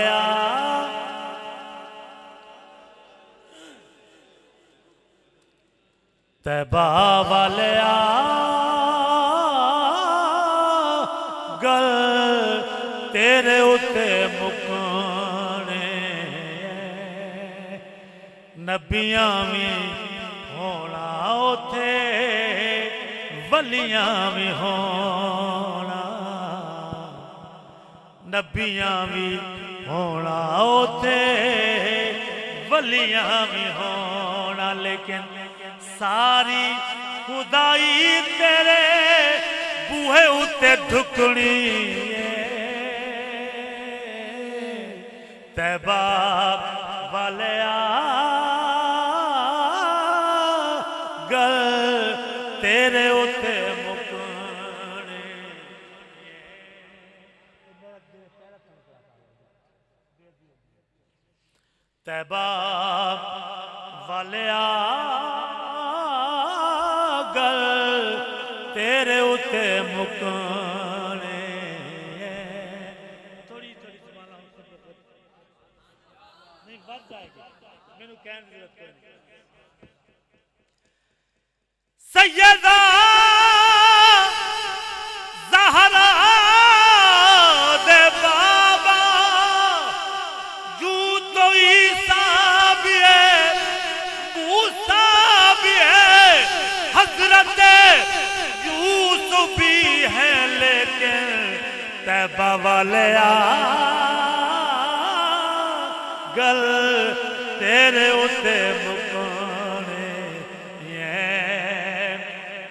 S2: तैबा वाले गल तेरे उत्ते मुकाने नबियां भी होना उथे वलियां भी होना नबियां भी होना उथे वलियां भी होना लेकिन सारी खुदाई तेरे बूहे उत्ते ढुकनी तैबा वाले गल तेरे उत्ते मुकाने तैबा वाले गल तेरे उत्ते मुकाने थोड़ी थोड़ी नहीं बढ़ जाएगी मैनू कहने की जरूरत कोई नहीं सैयदा ज़हरा दे बाबा यूं तो ईसा भी है मूसा भी है हजरत यूसुफ भी है लेकिन तैबा वाले गल तेरे उत्ते मुकाने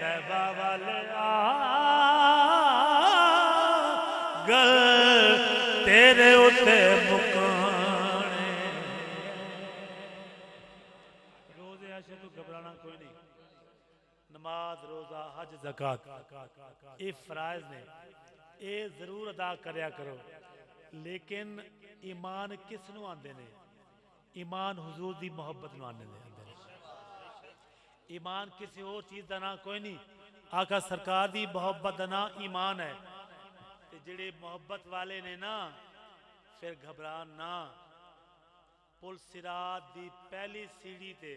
S2: तैबा वाले गल तेरे उत्ते मुकाने रोज़े आशे तो घबराना कोई नहीं नमाज रोजा हज ज़कात ये फराइज ने ये जरूर अदा करया करो लेकिन ईमान किस नूं आंदे ने ईमान हुजूर दी मोहब्बत नूं आंदे ने ईमान किसी और चीज का ना कोई नहीं आका सरकार दी मोहब्बत का ना ईमान है ते जिहड़े मोहब्बत वाले ने ना फिर घबरान ना पुल सिरात दी पहली सीढ़ी ते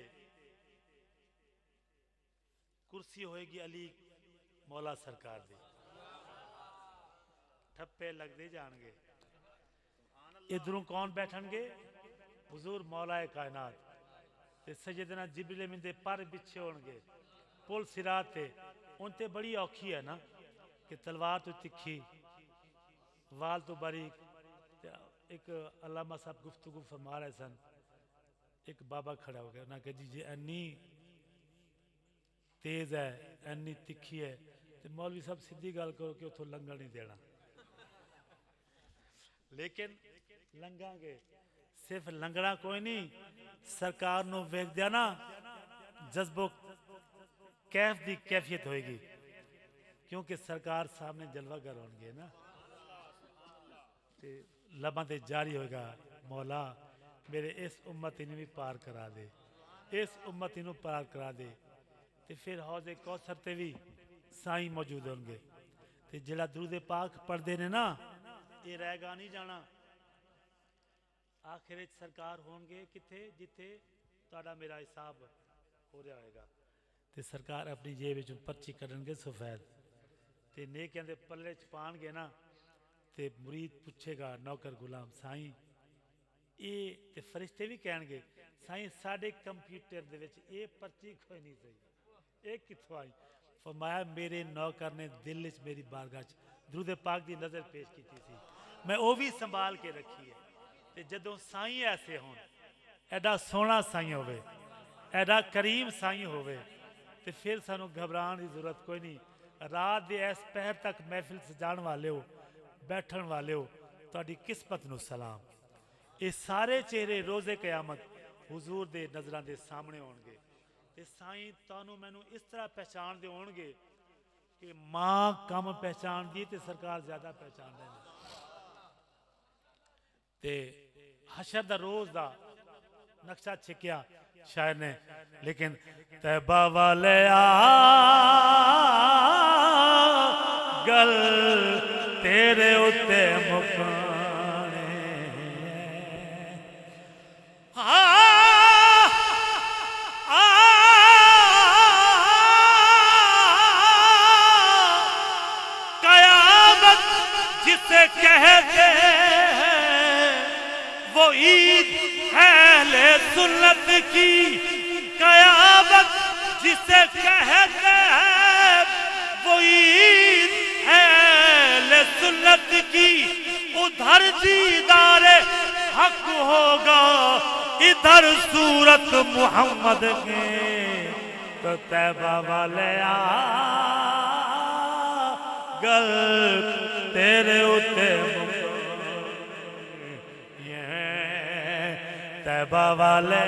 S2: कुर्सी होएगी अली मौला सरकार दी ठप्पे लगते जाएंगे इधरों कौन बैठनगे हुजूर मौला कायनात ते सैयदना जिब्रील अमीन दे पर बिछे होणगे पुल सिरात ते उनते बड़ी औखी है ना कि तलवार तो तिखी वाल तो बारीक एक अल्लामा साहब गुफ्तगू फरमा रहे सन एक बाबा खड़ा हो गया उन्हें कहा जी एनी तेज है एनी तिखी है तो मौलवी साहब सीधी गल करो कि उतो लंघन नहीं देना लेकिन लंघांगे सिर्फ लंघना कोई नहीं सरकार नूं वेख दिया ना जज्बो कैफ दी कैफियत होएगी क्योंकि सरकार सामने जलवागर होंगे ना लबा ते जारी होएगा मौला मेरे इस उम्मत इन्हें भी पार करा दे इस उम्मत इन्हों पार करा दे ते फिर हौजे कौसर ते भी साईं मौजूद होंगे ते जिहड़ा दुरूद पाक पढ़ते ने ना ये रहेगा नहीं जाना आखिर सरकार होंगे किथे जिथे तुहाडा मेरा हिसाब हो रहा होगा ते सरकार अपनी जेब विचों पर्ची कढणगे सफेद ते नेकियां दे पल्ले च पाणगे ना ते मुरीद पूछेगा नौकर गुलाम साईं ये ते फरिश्ते भी कहणगे साईं साडे कंप्यूटर दे विच ये पर्ची कोई नहीं सही ये कित्थों आई फरमाया मेरे नौकर ने दिल च मेरी बारगाह च दुरूद पाक दी नज़र पेश की थी मैं वो भी संभाल के रखी है ते जदों साईं ऐसे होण एडा सोहना साईं होवे एडा करीम साईं होवे ते फिर सानू घबराने की जरूरत कोई नहीं रात दे इस पहर तक महफिल सजाण वाले हो बैठन वाले हो, तुहाडी किस्मत नूं सलाम। ये सारे चेहरे रोज़े क़यामत हुजूर दे नज़रां दे सामने होणगे ते साईं तुहानूं मैनूं इस तरह पहचान दे होणगे कि मां कम पहचान दी ते सरकार ज़्यादा पहचान दे ते हशर दा रोज़ दा नक्शा छिकिया शायर ने, लेकिन तैबा वाले गल तेरे उत्ते मुकाने कयामत जिसे कहते हैं वो ईद अहले सुन्नत की, कयामत जिसे कहते हैं वो ईद अहले सुन्नत की। उधर दीदारे हक होगा, इधर सूरत मुहम्मद के, तो तैबा वाले गल तेरे उत्ते तैबा वाले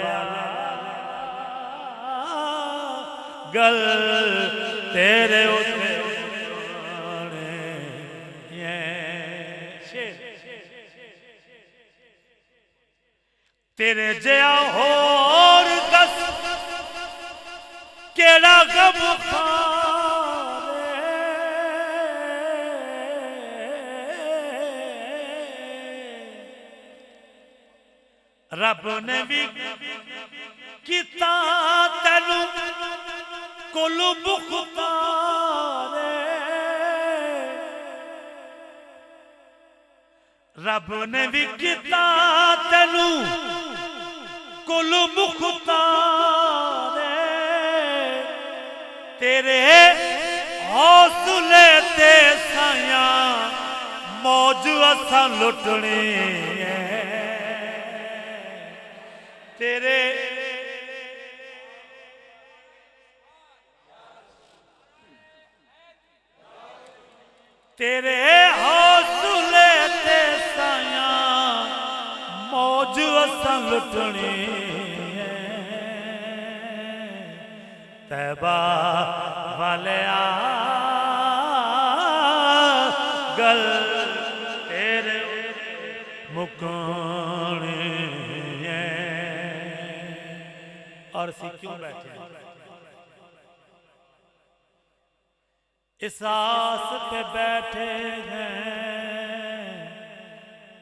S2: गल तेरे उत्ते तेरे जया होर दस केड़ा गम रब ने भी किता तेनू कुल मुख्तारे, रब ने भी किता तेनू कुल मुख्तारे, तेरे हौसले ते साया मौज असा लुटने तेरे तेरे हौसले ते साया मौज असा लुटने तैबा वाले गल तेरे मुकाने। और सी क्यों बैठे इस आस पे बैठे हैं,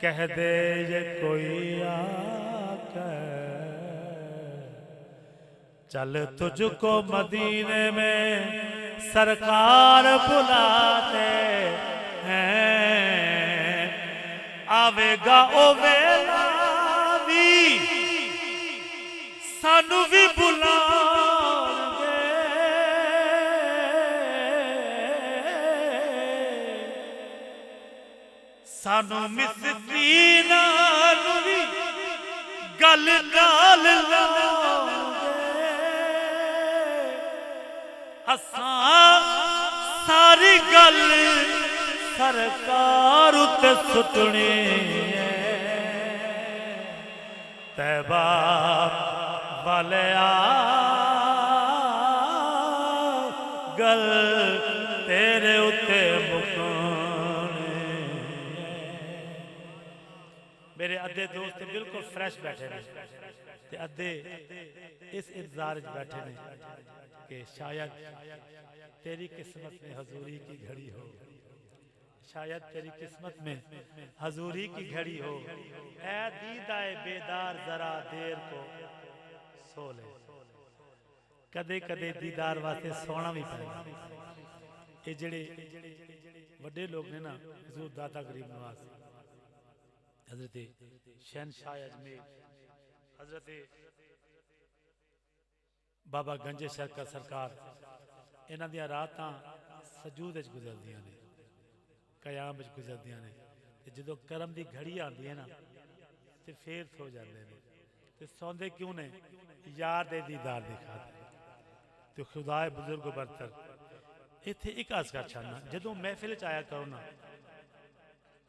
S2: कह दे ये कोई आकर चल तुझको मदीने में सरकार बुलाते हैं। आवेगा ओ वेला भी सानू भी बुलाएंगे, सानू मिस्कीना नू भी गल नाल लाओगे। असां सारी गल सरकार उत्ते सुटनी तैबा वाले गल तेरे उत्ते मुकाने। मेरे अद्धे दोस्त बिल्कुल फ्रेश बैठे ने ते अद्धे इस इंतजार बैठे ने कि शायद तेरी किस्मत में हजूरी की घड़ी हो, शायद तेरी किस्मत में हजूरी की घड़ी हो। ऐ दीदाए बेदार जरा देर को सो ले। कदे कदे दीदार वास्ते सोना भी पड़ेगा। ये जेड़े वड्डे लोग ने ना, हुजूर दाता गरीब नवाज, हजरत शहनशाह अजमेर, हजरत बाबा गंजे शरकर सरकार, इन्हां दियां रातां सजूद विच गुजरदियां ने, कयाम विच गुजरदियां ने। ते जदों करम दी घड़ी आंदी है ना ते फिर सो जाते हैं। ते सौंदे क्यों ने? यार दे दीदार दी खातिर। तो खुदाए बुजुर्ग बरतर इत्थे एक अर्ज कर छाना, जदों महफिल च आया करो ना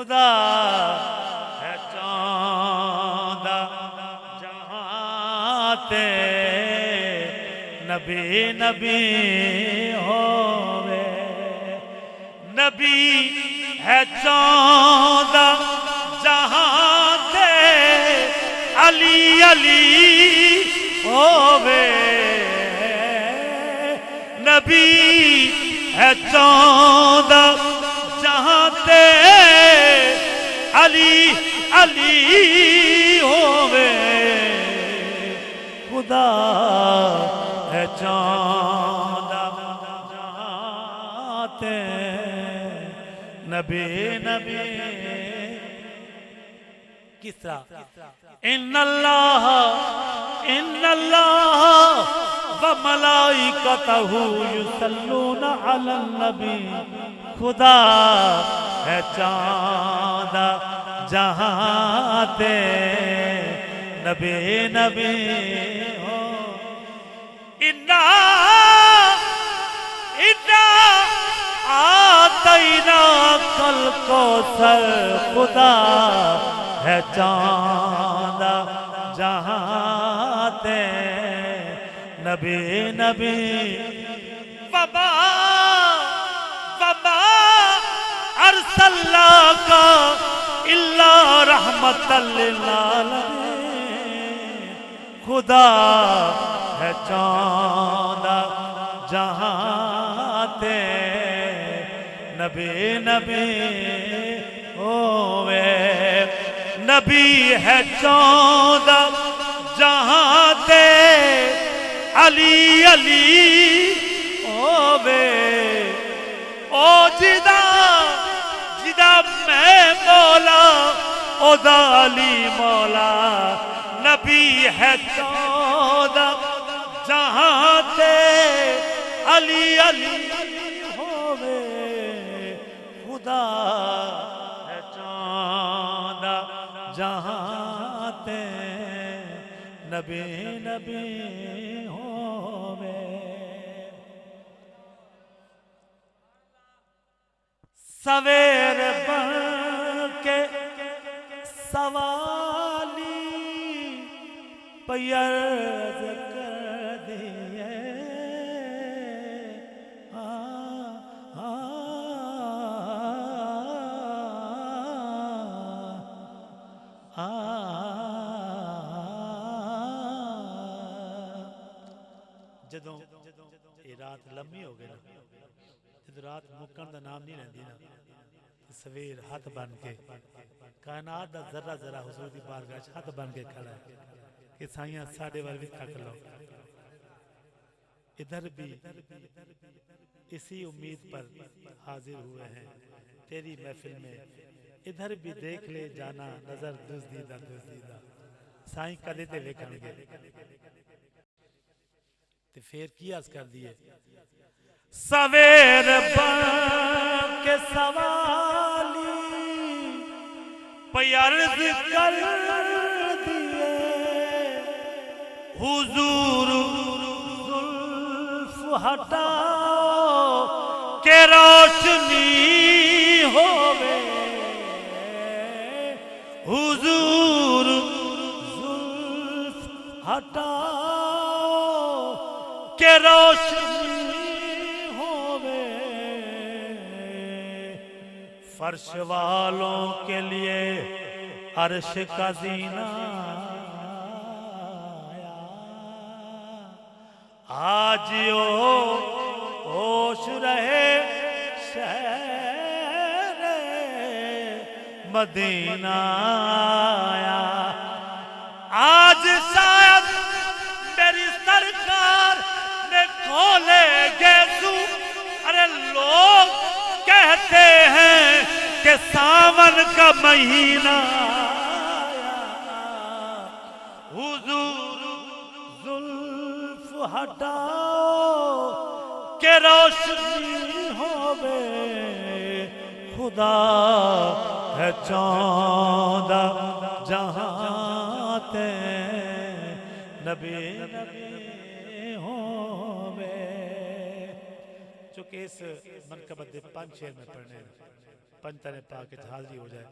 S2: खुदा है चांदा जहां ते नबी नबी होवे नबी है चांदा जहां ते अली अली होवे नबी है चांदा जहां ते अली अली होवे खुदा है चांदा जहां ते नबी नबी किस तरह इन्नल्लाह व मलाइकतहु युसल्लूना अलन नबी खुदा है चांदा जहां ते नबी नबी हो इन्ना इन्ना आतैना कल कौसर खुदा है चांदा जहां ते नबी नबी वबा वबा अरसलनाका इल्ला रहमतल लिल आलमीन खुदा है चांदा जहां ते नबी नबी होवे नबी है चांदा जहां ते अली अली होवे ओ जिदा जिदा मैं मौला ओदा अली मौला नबी है चांदा जहां ते अली अली होवे खुदा है चांदा जहां ते नबी नबी होवे सवेर बन के सवाली पैर्ज कर दिए जदों ये रात लम्मी हो गई ना जदों रात मुक्कन का नाम नहीं लेंदी ना सवेर हाथ बन के कायनात दा जरा जरा हुजूर दी बारगाह हाथ बन के खड़ा है कि साइयां साडे वाल भी तक लो इधर भी इसी उम्मीद पर हाजिर हुए हैं तेरी महफिल में इधर भी देख ले जाना नजर दुज़दीदा दुज़दीदा साईं कदे ते वेखणगे ते फिर की अर्ज कर दिए सवेर बन के सवाली प्यार्ज कर दिए हुजूर जुल्फ हटाओ के रोशनी होवे हुजूर जुल्फ हटाओ के रोशनी होवे फर्श वालों के लिए अर्श का जीना आज ओ होश रहे शहर मदीना आया आज शायद मेरी सरकार ने खोले गेसू अरे लोग कहते हैं कि सावन का महीना आया हुजूर जुल्फ हटाओ के रोशनी होवे खुदा है चांदा जहां ते नबी नबी होवे चूंकि इस मनकबत दे 5 शेर में पढ़ने हैं, 5 तने पाके हाजिरी हो जाए।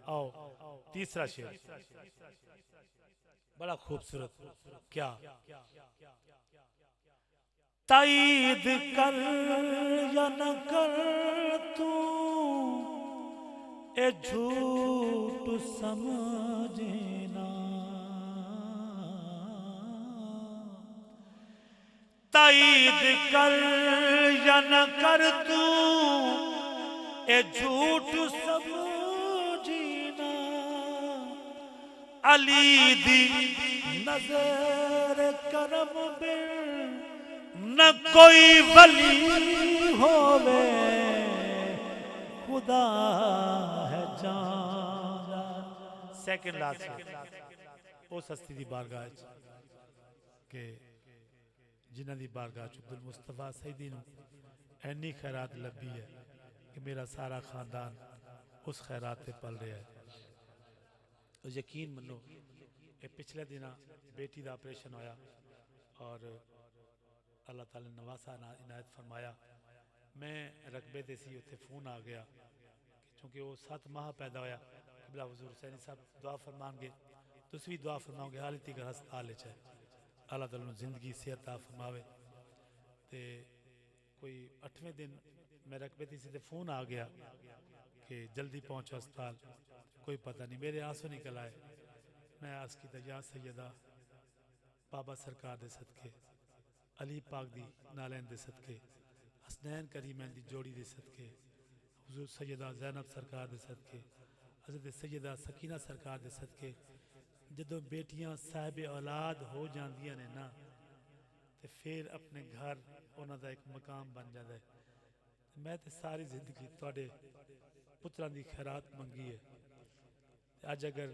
S2: आओ तीसरा शेर बड़ा खूबसूरत। क्या ताईद कर या न कर तू ए झूठ समझना, ताईद कर या न कर तू ए झूठ समझना, अली दी नजर करम बिन न कोई वली होवे, खुदा है जाना। सेकंड लास्ट उस हस्ती दी बारगाह के जिन्हां दी बारगाह अब्दुल मुस्तफा सईदी नूं ऐनी खैरात लभी है कि मेरा सारा खानदान उस खैरात ते पल रहा है। तो यकीन मनो ये पिछले दिन बेटी का ऑपरेशन होया और अल्लाह ताला ने नवासा इनायत फरमाया। मैं रकबे दे सी उत्थे फोन आ गया क्योंकि वो 7 माह पैदा होया। किबला हुजूर हुसैनी साहब दुआ फरमाएंगे, तुम भी दुआ फरमाओगे। हाल तक हस्पताल है, अल्लाह ताला जिंदगी सेहत ता फरमावे। तो कोई 8वें दिन मैं रकबे दी सी ते फोन आ गया कि जल्दी पहुँचो अस्पताल। कोई पता नहीं, मेरे आंसू निकल आए। मैं आस की या सैयदा बाबा सरकार दे सदके, अली पाक दी नालैन दे सदके, हसनैन करीमैन दी जोड़ी दे सदके, हुजूर सैयदा ज़ैनब सरकार दे सदके, हज़रत सैयदा सकीना सरकार दे सदके, जदों बेटियां साहिब औलाद हो जांदियां ने ना तो फिर अपने घर उन्हां दा एक मकाम बन जाता है। मैं तो सारी जिंदगी तुहाडे पुत्रां दी खैरात मंगी है। अज अगर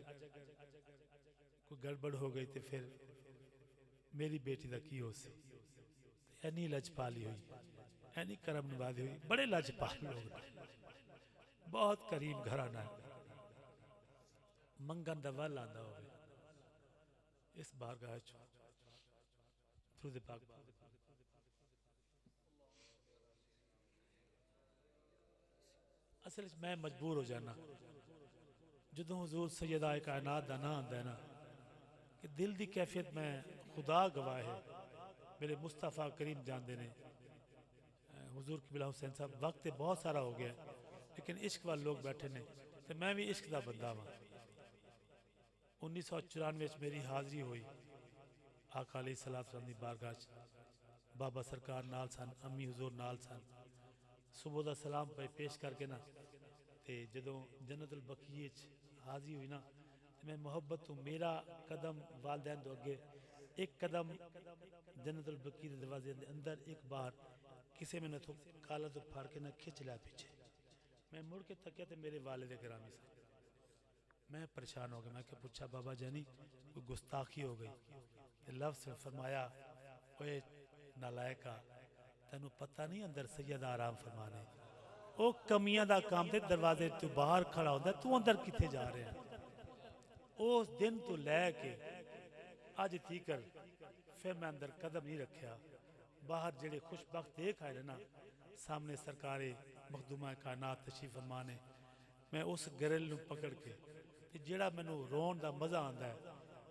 S2: कोई गड़बड़ हो गई तो फिर मेरी बेटी का की हो सी। एनी लजपाली हुई, एनी करम नवाजी हुई। बड़े लजपाल लोग, बहुत करीब घराना है। मंगन दा वल आंदा हो इस बारगाह थ्रू दे पाक। असल मैं मजबूर हो जाना जो हुजूर सैयदा कायनात का ना आंदा है ना कि दिल की कैफियत में खुदा गवाह है। मेरे मुस्तफ़ा करीम जानते ने हुजूर किबला हुसैन साहब। वक्त बहुत सारा हो गया लेकिन इश्क वाले लोग बैठे ने तो मैं भी इश्क का बंदा वा। 1994 मेरी हाज़री हुई आका अलैहिस्सलाम दी बारगाह। बाबा सरकार नाल सन, अम्मी हुजूर नाल सन। सुबह का सलाम पे पेश करके ना तो जदों जन्नतुल बकीए हाज़री हुई ना तो मैं मुहब्बत तू मेरा कदम वालदैन तो अगे एक कदम जन्नतुल बकी के दरवाजे के अंदर एक बार किसी मैंने तो काला तो फाड़ के ना खिंच लिया पीछे। मैं मुड़ के तकिया तो मेरे वालिद गिरामी सा। मैं परेशान हो गया। मैं क्या पूछा बाबा जानी कोई गुस्ताखी हो गई? लफ्ज़ फरमाया ओए नालायका तेनू पता नहीं अंदर सैयद आराम फरमाने वो कमियां दा काम ते दरवाजे तू बाहर खड़ा होता तू अंदर किथे जा रहा है? उस दिन तो लैके अज तीकर फिर मैं अंदर कदम नहीं रखा। बाहर जेड़े खुशबख्त देख आए ना सामने सरकारे मखदूमा कायनात तशरीफ फरमा ने। मैं उस गरिल नू पकड़ के जेड़ा मैनू रोन का मज़ा आता है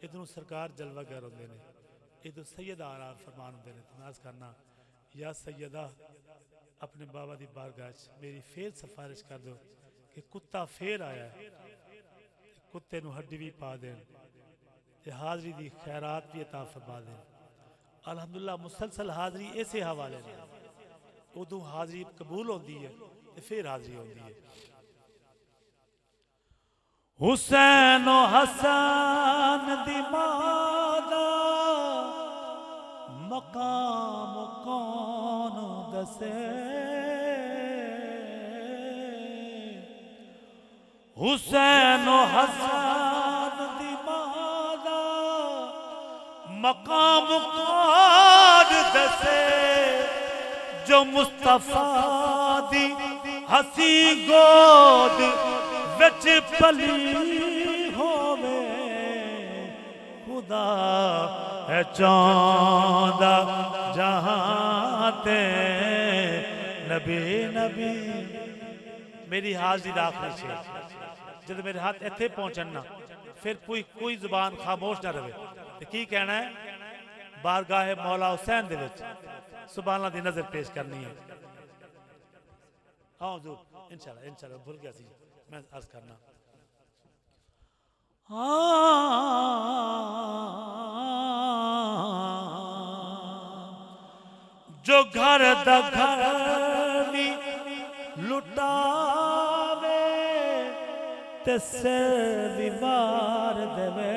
S2: इधरों सरकार जलवागर होंगे ने इधर सैयद आराम फरमान होंगे ने। मैं करना या सैयदा अपने बाबा की बारगाह मेरी फिर सिफारिश कर दो कि कुत्ता फिर आया है कुत्ते नू हड्डी भी पा देन ते हाज़री की खैरात भी अता फरमा देन। अलहमदुलिल्लाह मुसलसल हाज़री इस हवाले ने उदों हाज़री कबूल होती है तो फिर हाज़री होती है। हुसैन हसन दी मादा मकाम कौन दसे? हुसैन हसन दी मादा मकाम कौन दसे? जो मुस्तफा दी हसी गोद विच पली होवे खुदा है चांदा जहां ते नबी नबी मेरी हाजिरी आखिरी छे जब मेरे हाथ इत्थे पहुंचन ना फिर कोई जुबान खामोश ना रहे तो की कहना है बारगाह मौला हुसैन दे विच सुभान अल्लाह दी नजर पेश करनी है। हाँ हजूर इंशाल्लाह भूल गया सी मैं अर्ज करना जो घर दा घर भी लुटावे ते सिर भी मार देवे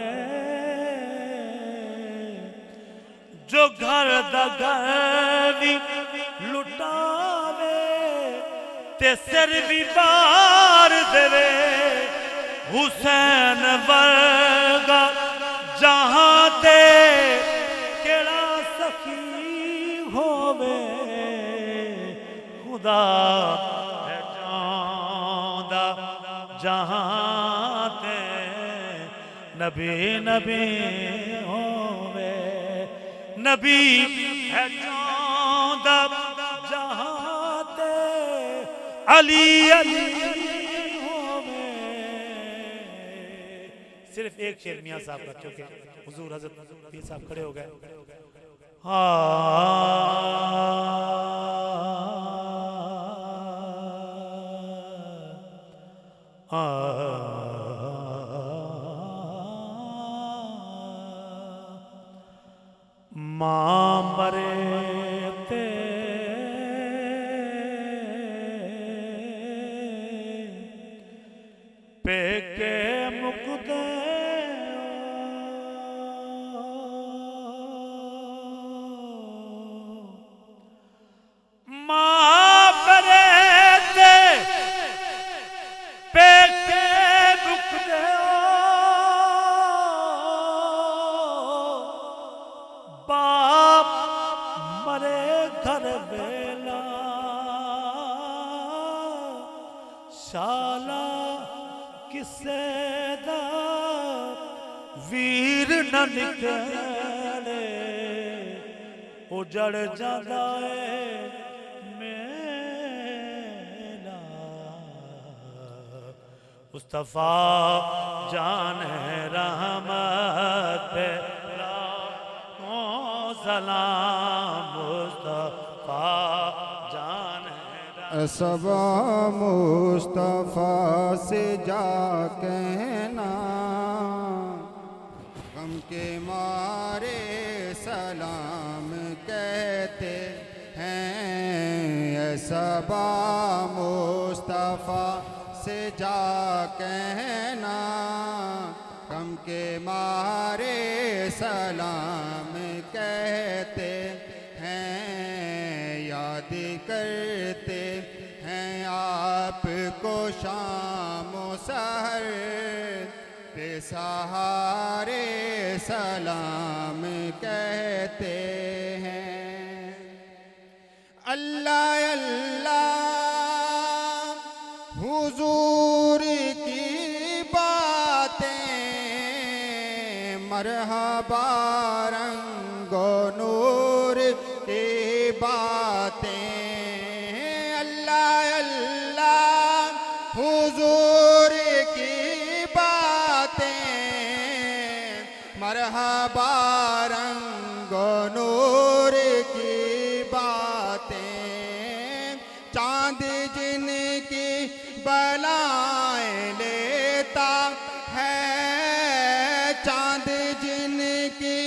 S2: जो घर दा घर भी लुटावे ते सिर भी मार देवे हुसैन वर्गा जहां ते केड़ा सखी होवे खुदा है जांदा जहां ते नबी नबी होवे नबी है जांदा जहां ते अली अली होवे। सिर्फ एक शेर मियां साहब का क्योंकि हुजूर हजरत पीर साहब खड़े हो गए। मां मरे ते पेके मुकदे शाला किसे दा वीर न निकले उजड़ जादा है मेरा मुस्तफा जान रहमत पे सलाम मुस्तफा जान
S3: सबा मुस्तफा से जा कहना गम के मारे सलाम कहते हैं। सबा मुस्तफा से जा कहना गम के मारे सलाम कहते हैं। याद करते हैं आपको शाम सहर पे सहारे सलाम कहते हैं। अल्लाह अल्लाह हुजूर की बातें मरहबा रंगो नूर की बातें। अल्लाह अल्लाह हुजूर की बातें मरहबा रंगो नूर की बातें। चांद जिनकी बलाएं लेता है चांद जिनकी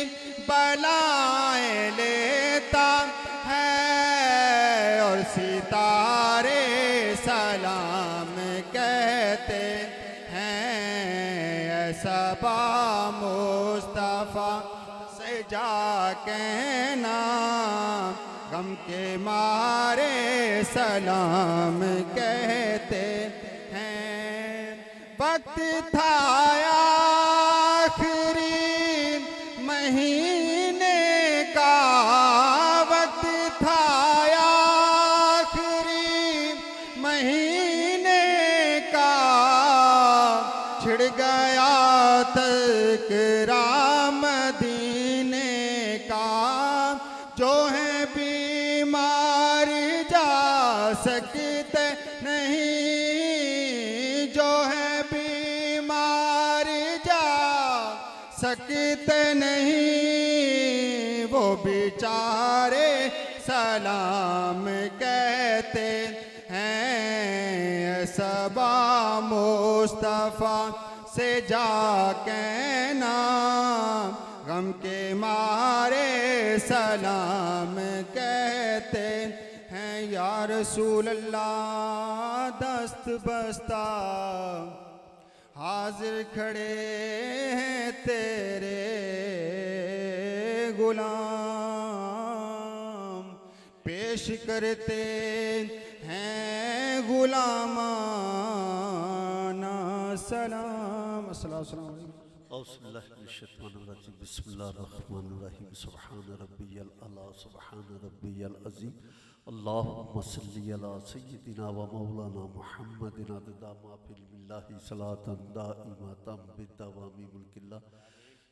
S3: बलाएं लेता है और सितारे सलाम कहते हैं। सबा मुस्तफा से जा कहना गम के मारे सलाम कहते हैं। वक्त था आखिरी महीने का वक्त था आखिरी महीने का छिड़ गया तज़किरा मदीने का। जो है बीमार जा सकते नहीं, जो है बीमार जा सकते नहीं, वो बेचारे सलाम कहते हैं। सबा मुस्तफ़ा से जा कहना, गम के मारे सलाम कहते हैं। या रसूल अल्लाह दस्त बस्ता हाजिर खड़े हैं तेरे गुलाम, पेश करते हैं गुलामाना सलाम। अस्सलाम वालेकुम।
S4: बिस्मिल्लाहिर्रहमानिर्रहीम। सुब्हान रब्बियल अला सुब्हान रब्बियल अज़ीम। अल्लाहुम्मा सल्लि अला सय्यिदिना व मौलाना मुहम्मदिन अददा मा फिल मिल्लाहि सलातन दाइमतम बिदवामी मुल्किल्लाह।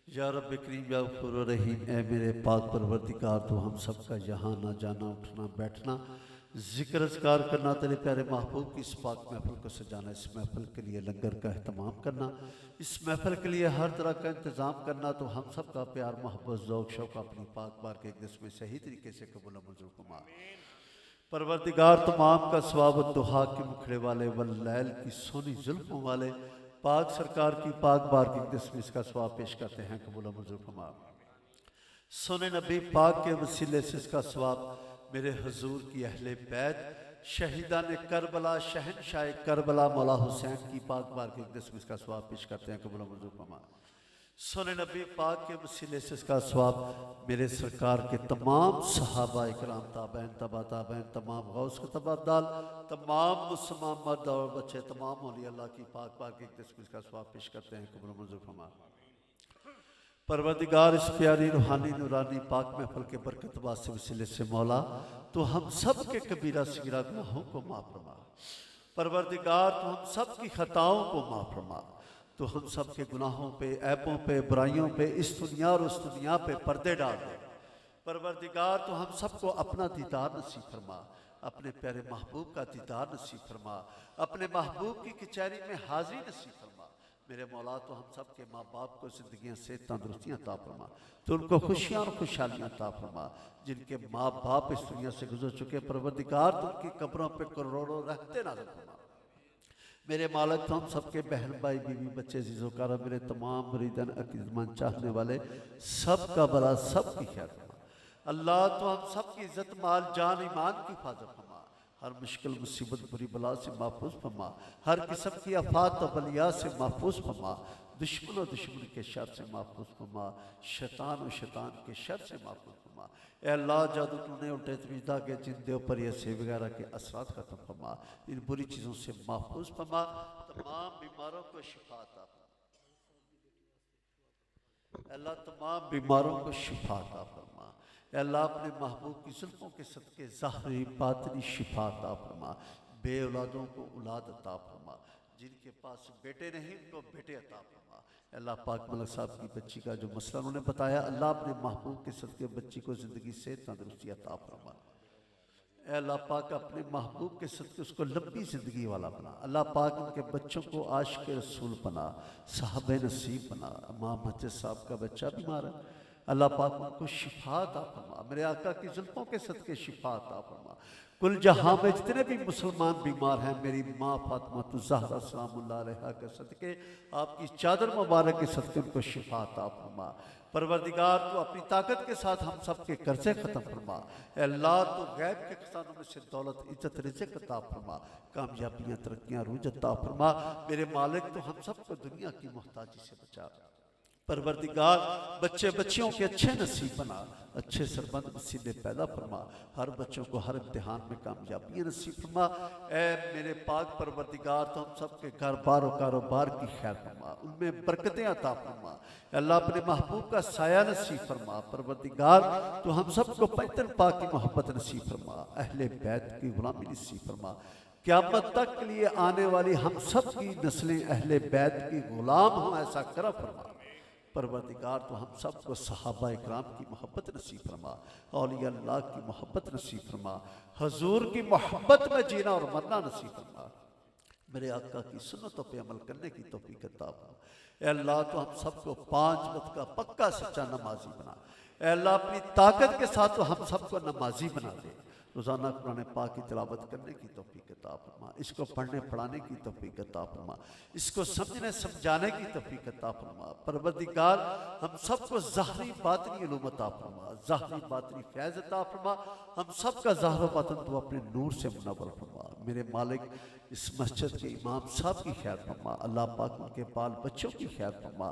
S4: या रब करीम या गफूर रहीम, ए मेरे पाक परवरदिगार, तो हम सब का यहाँ ना जाना, उठना, बैठना, ज़िक्र अज़कार करना, तेरे प्यारे महबूब की इस पाक महफिल को सजाना, इस महफिल के लिए लंगर का अहतमाम करना, इस महफिल के लिए हर तरह का इंतज़ाम करना, तो हम सब का प्यार मोहब्बत ज़ौक़ शौक़ अपनी पाक बार के एक में सही तरीके से कबूल मंजूर फरमा। परवरदिगार तमाम का सवाब दुहा के मुखड़े वाले वल्लैल की सोनी जुल्फ़ों वाले पाक सरकार की पाक बार की में इसका सवाब पेश करते हैं, कबूल मंजूर फरमा। सोने नबी पाक के वसीले से इसका सवाब मेरे हुजूर की अहले बैत शहीदान करबला शहनशाह करबला मौला हुसैन की पाक बार के में इसका सवाब पेश करते हैं, कबूल मंजूर फरमा। सोने नबी पाक के वसीले से इसका सवाब मेरे सरकार के तमाम सहाबा इकराम ताबैन तबा ताबैन तमाम गौस कुतुब अब्दाल तमाम मुसलमान मर्द और बच्चे तमाम औलिया अल्लाह की पाक बार के इसका सवाब पेश करते हैं, कबूल मंजूर फरमा। परवरदिगार इस प्यारी रूहानी नूरानी पाक महफिल के बरकत वास्ते वसीले से मौला, तो हम सब के कबीरा सगीरा गुनाहों को माफ़ फरमा। परवरदिगार तो हम सब की खताओं को माफ़ फरमा, तो हम सब के गुनाहों पे, ऐबों पे, बुराइयों पे, इस दुनिया और उस दुनिया पे पर्दे डाल दे। परवरदिगार तो हम सबको अपना दीदार नसीब फरमा, अपने प्यारे महबूब का दीदार नसीब फरमा, अपने महबूब की कचहरी में हाजिरी नसीब फरमा। मेरे मौला तो हम सब के माँ बाप को ज़िंदगियाँ से तंदुरुस्तियाँ अता फरमा, तो उनको खुशियाँ और खुशहालियाँ अता फरमा। जिनके माँ बाप इस दुनिया से गुजर चुके परवरदिगार तो उनकी कब्रों पे करोड़ों रहते नाज़िल फरमा। मेरे मालिक तो हम सबके बहन भाई बीवी बच्चे जीज़ोकारा मेरे तमाम मुरीदन अकीदमंद चाहने वाले सब का भला सब की खैर फरमा। अल्लाह तो हम सब की इज़्ज़त माल जान ईमान की हिफाजत फरमा, हर मुश्किल मुसीबत बुरी बला से महफूज फरमा, हर किस्म की आफात और बलिया से महफूज फरमा, दुश्मन और दुश्मन के शर से महफूज फरमा, शैतान और शैतान के शर से महफूज फरमा। ए अल्लाह जादू टूने उल्टे तवीज़ा के जिंदे ऊपर ये से वगैरह के असरात ख़त्म फरमा, इन बुरी चीज़ों से महफूज फरमा, तमाम बीमारों को शिफा अता फरमा। अल्लाह तमाम बीमारों को शिफा अता फरमा। अल्लाह अपने महबूब की जुल्फ़ों के सदके ज़ाहिरी बातिनी शिफा अता फरमा, बे औलादों को औलाद अता फरमा, जिनके पास बेटे नहीं उनको बेटे अता फरमा। अल्लाह पाक मलक साहब की बच्ची का जो मसला उन्होंने बताया, अल्लाह अपने महबूब के सदके बच्ची को ज़िंदगी से तंदुरुस्ती अता फरमा। अल्लाह पाक अपने महबूब के सदके उसको लंबी ज़िंदगी वाला बना। अल्लाह पाक उनके बच्चों को आशिक़ रसूल बना, साहब नसीब बना। इमाम मस्जिद साहब का बच्चा बीमार है, अल्लाह पाक उनको शिफा अता फरमा, मेरे आका की जुल्फ़ों के सदके शिफा अता फरमा। कुल जहाँ में जितने भी मुसलमान बीमार हैं, मेरी माँ फातिमा ज़हरा सलामुल्लाह अलैहा के सदके आपकी चादर मुबारक के सदके उनको शिफा अता फरमा। परवरदिगार तो अपनी ताकत के साथ हम सब के कर्जे ख़त्म फरमा। अल्लाह तो गैब के खजानों में से दौलत इज्जत रिज़्क़ अता फरमा, कामयाबियाँ तरक्कियाँ रूज अता फरमा। मेरे मालिक तो हम सबको दुनिया की मोहताजी से बचा। परवरदिगार बच्चे बच्चियों के अच्छे नसीब बना, अच्छे सरबंद नसीबे पैदा फरमा, हर बच्चों को हर इम्तिहान में कामयाबियाँ नसीब फरमा। ए मेरे पाक परवरदिगार तो हम सब के घर बार और कारोबार की खैर फरमा, उनमें बरकतें अता फरमा। अल्लाह अपने महबूब का साया नसीब फरमा। परवरदिगार तो हम सबको पैतन पाक की मोहब्बत नसीब फरमा, अहले बैत की गुलामी नसीब फरमा। क़यामत तक के लिए आने वाली हम सब की नस्लें अहले बैत की गुलाम हों, ऐसा करम फरमा। परवरदिगार तो हम सबको सहाबा इकराम की मोहब्बत नसीब फरमा, औलिया अल्लाह की मोहब्बत नसीब फरमा, हजूर की मोहब्बत में जीना और मरना नसीब फरमा, मेरे आका की सुन्नतों पे अमल करने की तौफीक अता फरमा। ऐ अल्लाह तो हम सबको 5 वक्त का पक्का सच्चा नमाजी बना। ऐ अल्लाह अपनी ताकत के साथ तो हम सबको नमाजी बना दे। रोज़ाना कुरान पाक की तिलावत करने की तौफीक अता फरमा, इसको पढ़ने पढ़ाने की तौफीक अता फरमा, इसको समझने समझाने की तौफीक अता फरमा। परवरदिगार हम सबको ज़ाहरी बातिनी इल्म अता फरमा, ज़ाहरी बातिनी फैज़ अता फरमा। हम सबका ज़ाहिर बातिन तो अपने नूर से मुनव्वर फरमा। मेरे मालिक इस मस्जिद के इमाम साहब की खैर फरमा, अल्लाह पाक उनके बाल बच्चों की खैर फरमा।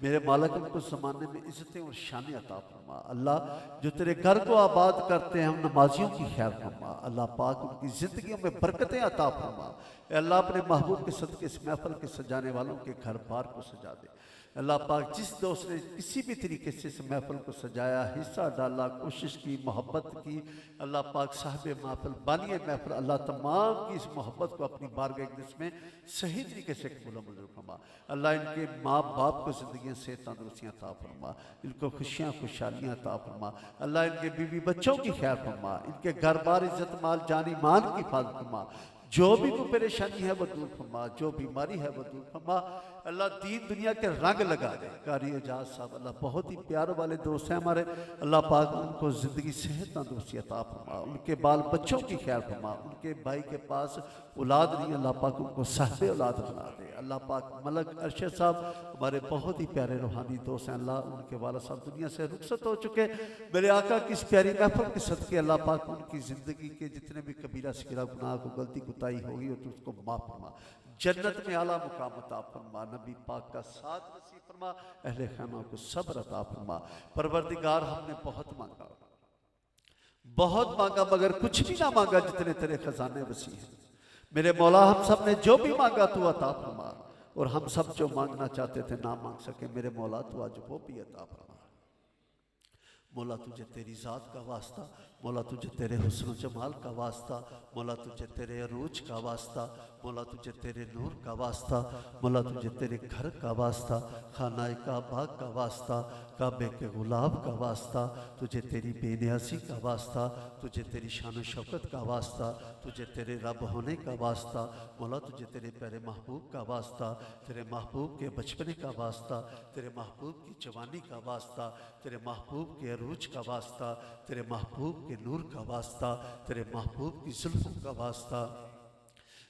S4: मेरे मालिक उनको ज़माने में इज़्ज़तें और शान अता फरमा। अल्लाह जो तेरे घर को आबाद करते हैं हम नमाजियों की खैर फरमा। अल्लाह पाक उनकी ज़िंदगियों में बरकतें अता फरमा। अल्लाह अपने महबूब के सदके इस महफल के सजाने वालों के घर बार को सजा दे। अल्लाह पाक जिस दोस्त ने किसी भी तरीके से इस महफल को सजाया, हिस्सा डाला, कोशिश की, मोहब्बत की, अल्लाह पाक साहिब महफल बानिए महफल, अल्लाह तमाम की इस मोहब्बत को अपनी बारगाह में सही तरीके से कबूल मंजूर फरमा। अल्लाह इनके माँ बाप को ज़िंदगियाँ से तंदुरुस्तियाँ अता फरमा, इनको खुशियाँ खुशहालियाँ अता फरमा। अल्लाह इनके बीवी बच्चों की खैर फरमा, इनके घर बार इज़्ज़त माल जानी मान की हिफाजत फरमा। जो भी कोई परेशानी है वो दूर फरमा, जो बीमारी है वो दूर फरमा। अल्लाह दीन दुनिया के रंग लगा दे। कारी एजाज साहब अल्लाह बहुत ही प्यार वाले दोस्त हैं हमारे, अल्लाह पाक उनको ज़िंदगी सेहत तंदुरुस्ती अता फरमा, उनके बाल बच्चों की खैर फरमा। उनके भाई के पास औलाद नहीं, अल्लाह पाक उनको साहिब औलाद बना दे। अल्लाह पाक मलक अरशद साहब हमारे बहुत ही प्यारे रूहानी दोस्त हैं, अल्लाह उनके वाला साहब दुनिया से रुखसत हो चुके। मेरे आका की इस प्यारी महफल के सदके अल्लाह पाक उनकी ज़िंदगी के जितने भी कबीरा सकीरा गुनाह को गलती कुताई होगी तो उसको माफ़ फरमा, जन्नत में आला मुकाम अता फरमा, नबी पाक का साथ नसीब फरमा, अहले खाना को सब्र अता फरमा। परवरदिगार हमने बहुत मांगा मगर कुछ भी ना मांगा जितने तेरे खजाने वसी हैं। मेरे मौला हम सब ने जो भी मांगा तू अता फरमा, और हम सब जो मांगना चाहते थे ना मांग सके, मेरे मौला तू आज वो भी अता फरमा। मौला तुझे तेरी ज़ात का वास्ता, मौला तुझे तेरे हुस्न जमाल का वास्ता, मौला तुझे तेरे अरूज का वास्ता, मौला तुझे तेरे नूर का वास्ता, मौला तुझे तेरे घर का वास्ता, खानाए काबा का वास्ता, काबे के गुलाब का वास्ता, तुझे तेरी बेनियासी का वास्ता, तुझे तेरी शान शौकत का वास्ता, तुझे तेरे रब होने का वास्ता, मौला तुझे तेरे प्यारे महबूब का वास्ता, तेरे महबूब के बचपने का वास्ता, तेरे महबूब की जवानी का वास्ता, तेरे महबूब के अरूज का वास्ता, तेरे महबूब के नूर का वास्ता, तेरे महबूब की जुल्फ़ों का वास्ता,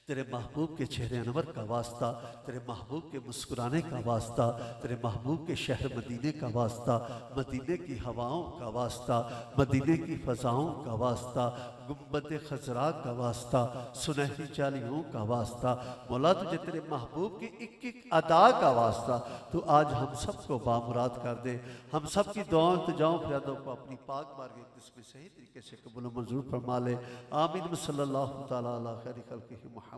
S4: तेरे महबूब के चेहरे अनवर का वास्ता, तेरे महबूब के मुस्कुराने का वास्ता, तेरे महबूब के शहर मदीने का वास्ता, मदीने की हवाओं का वास्ता, मदीने की फ़ज़ाओं का वास्ता, गुम्बद खजरा का वास्ता, सुनहरी जालियों का वास्ता, मौला तुझे तेरे महबूब की एक एक अदा का वास्ता, तू आज हम सबको बामुराद कर दे। हम सब की दुआओं इल्तिजाओं फरियादों को अपनी पाक बारगाह में सही तरीके से कबूल मंजूर फरमा ले। आमीन सल्लल्लाहु तआला अला खैरि खल्क़िही मुहम्मद।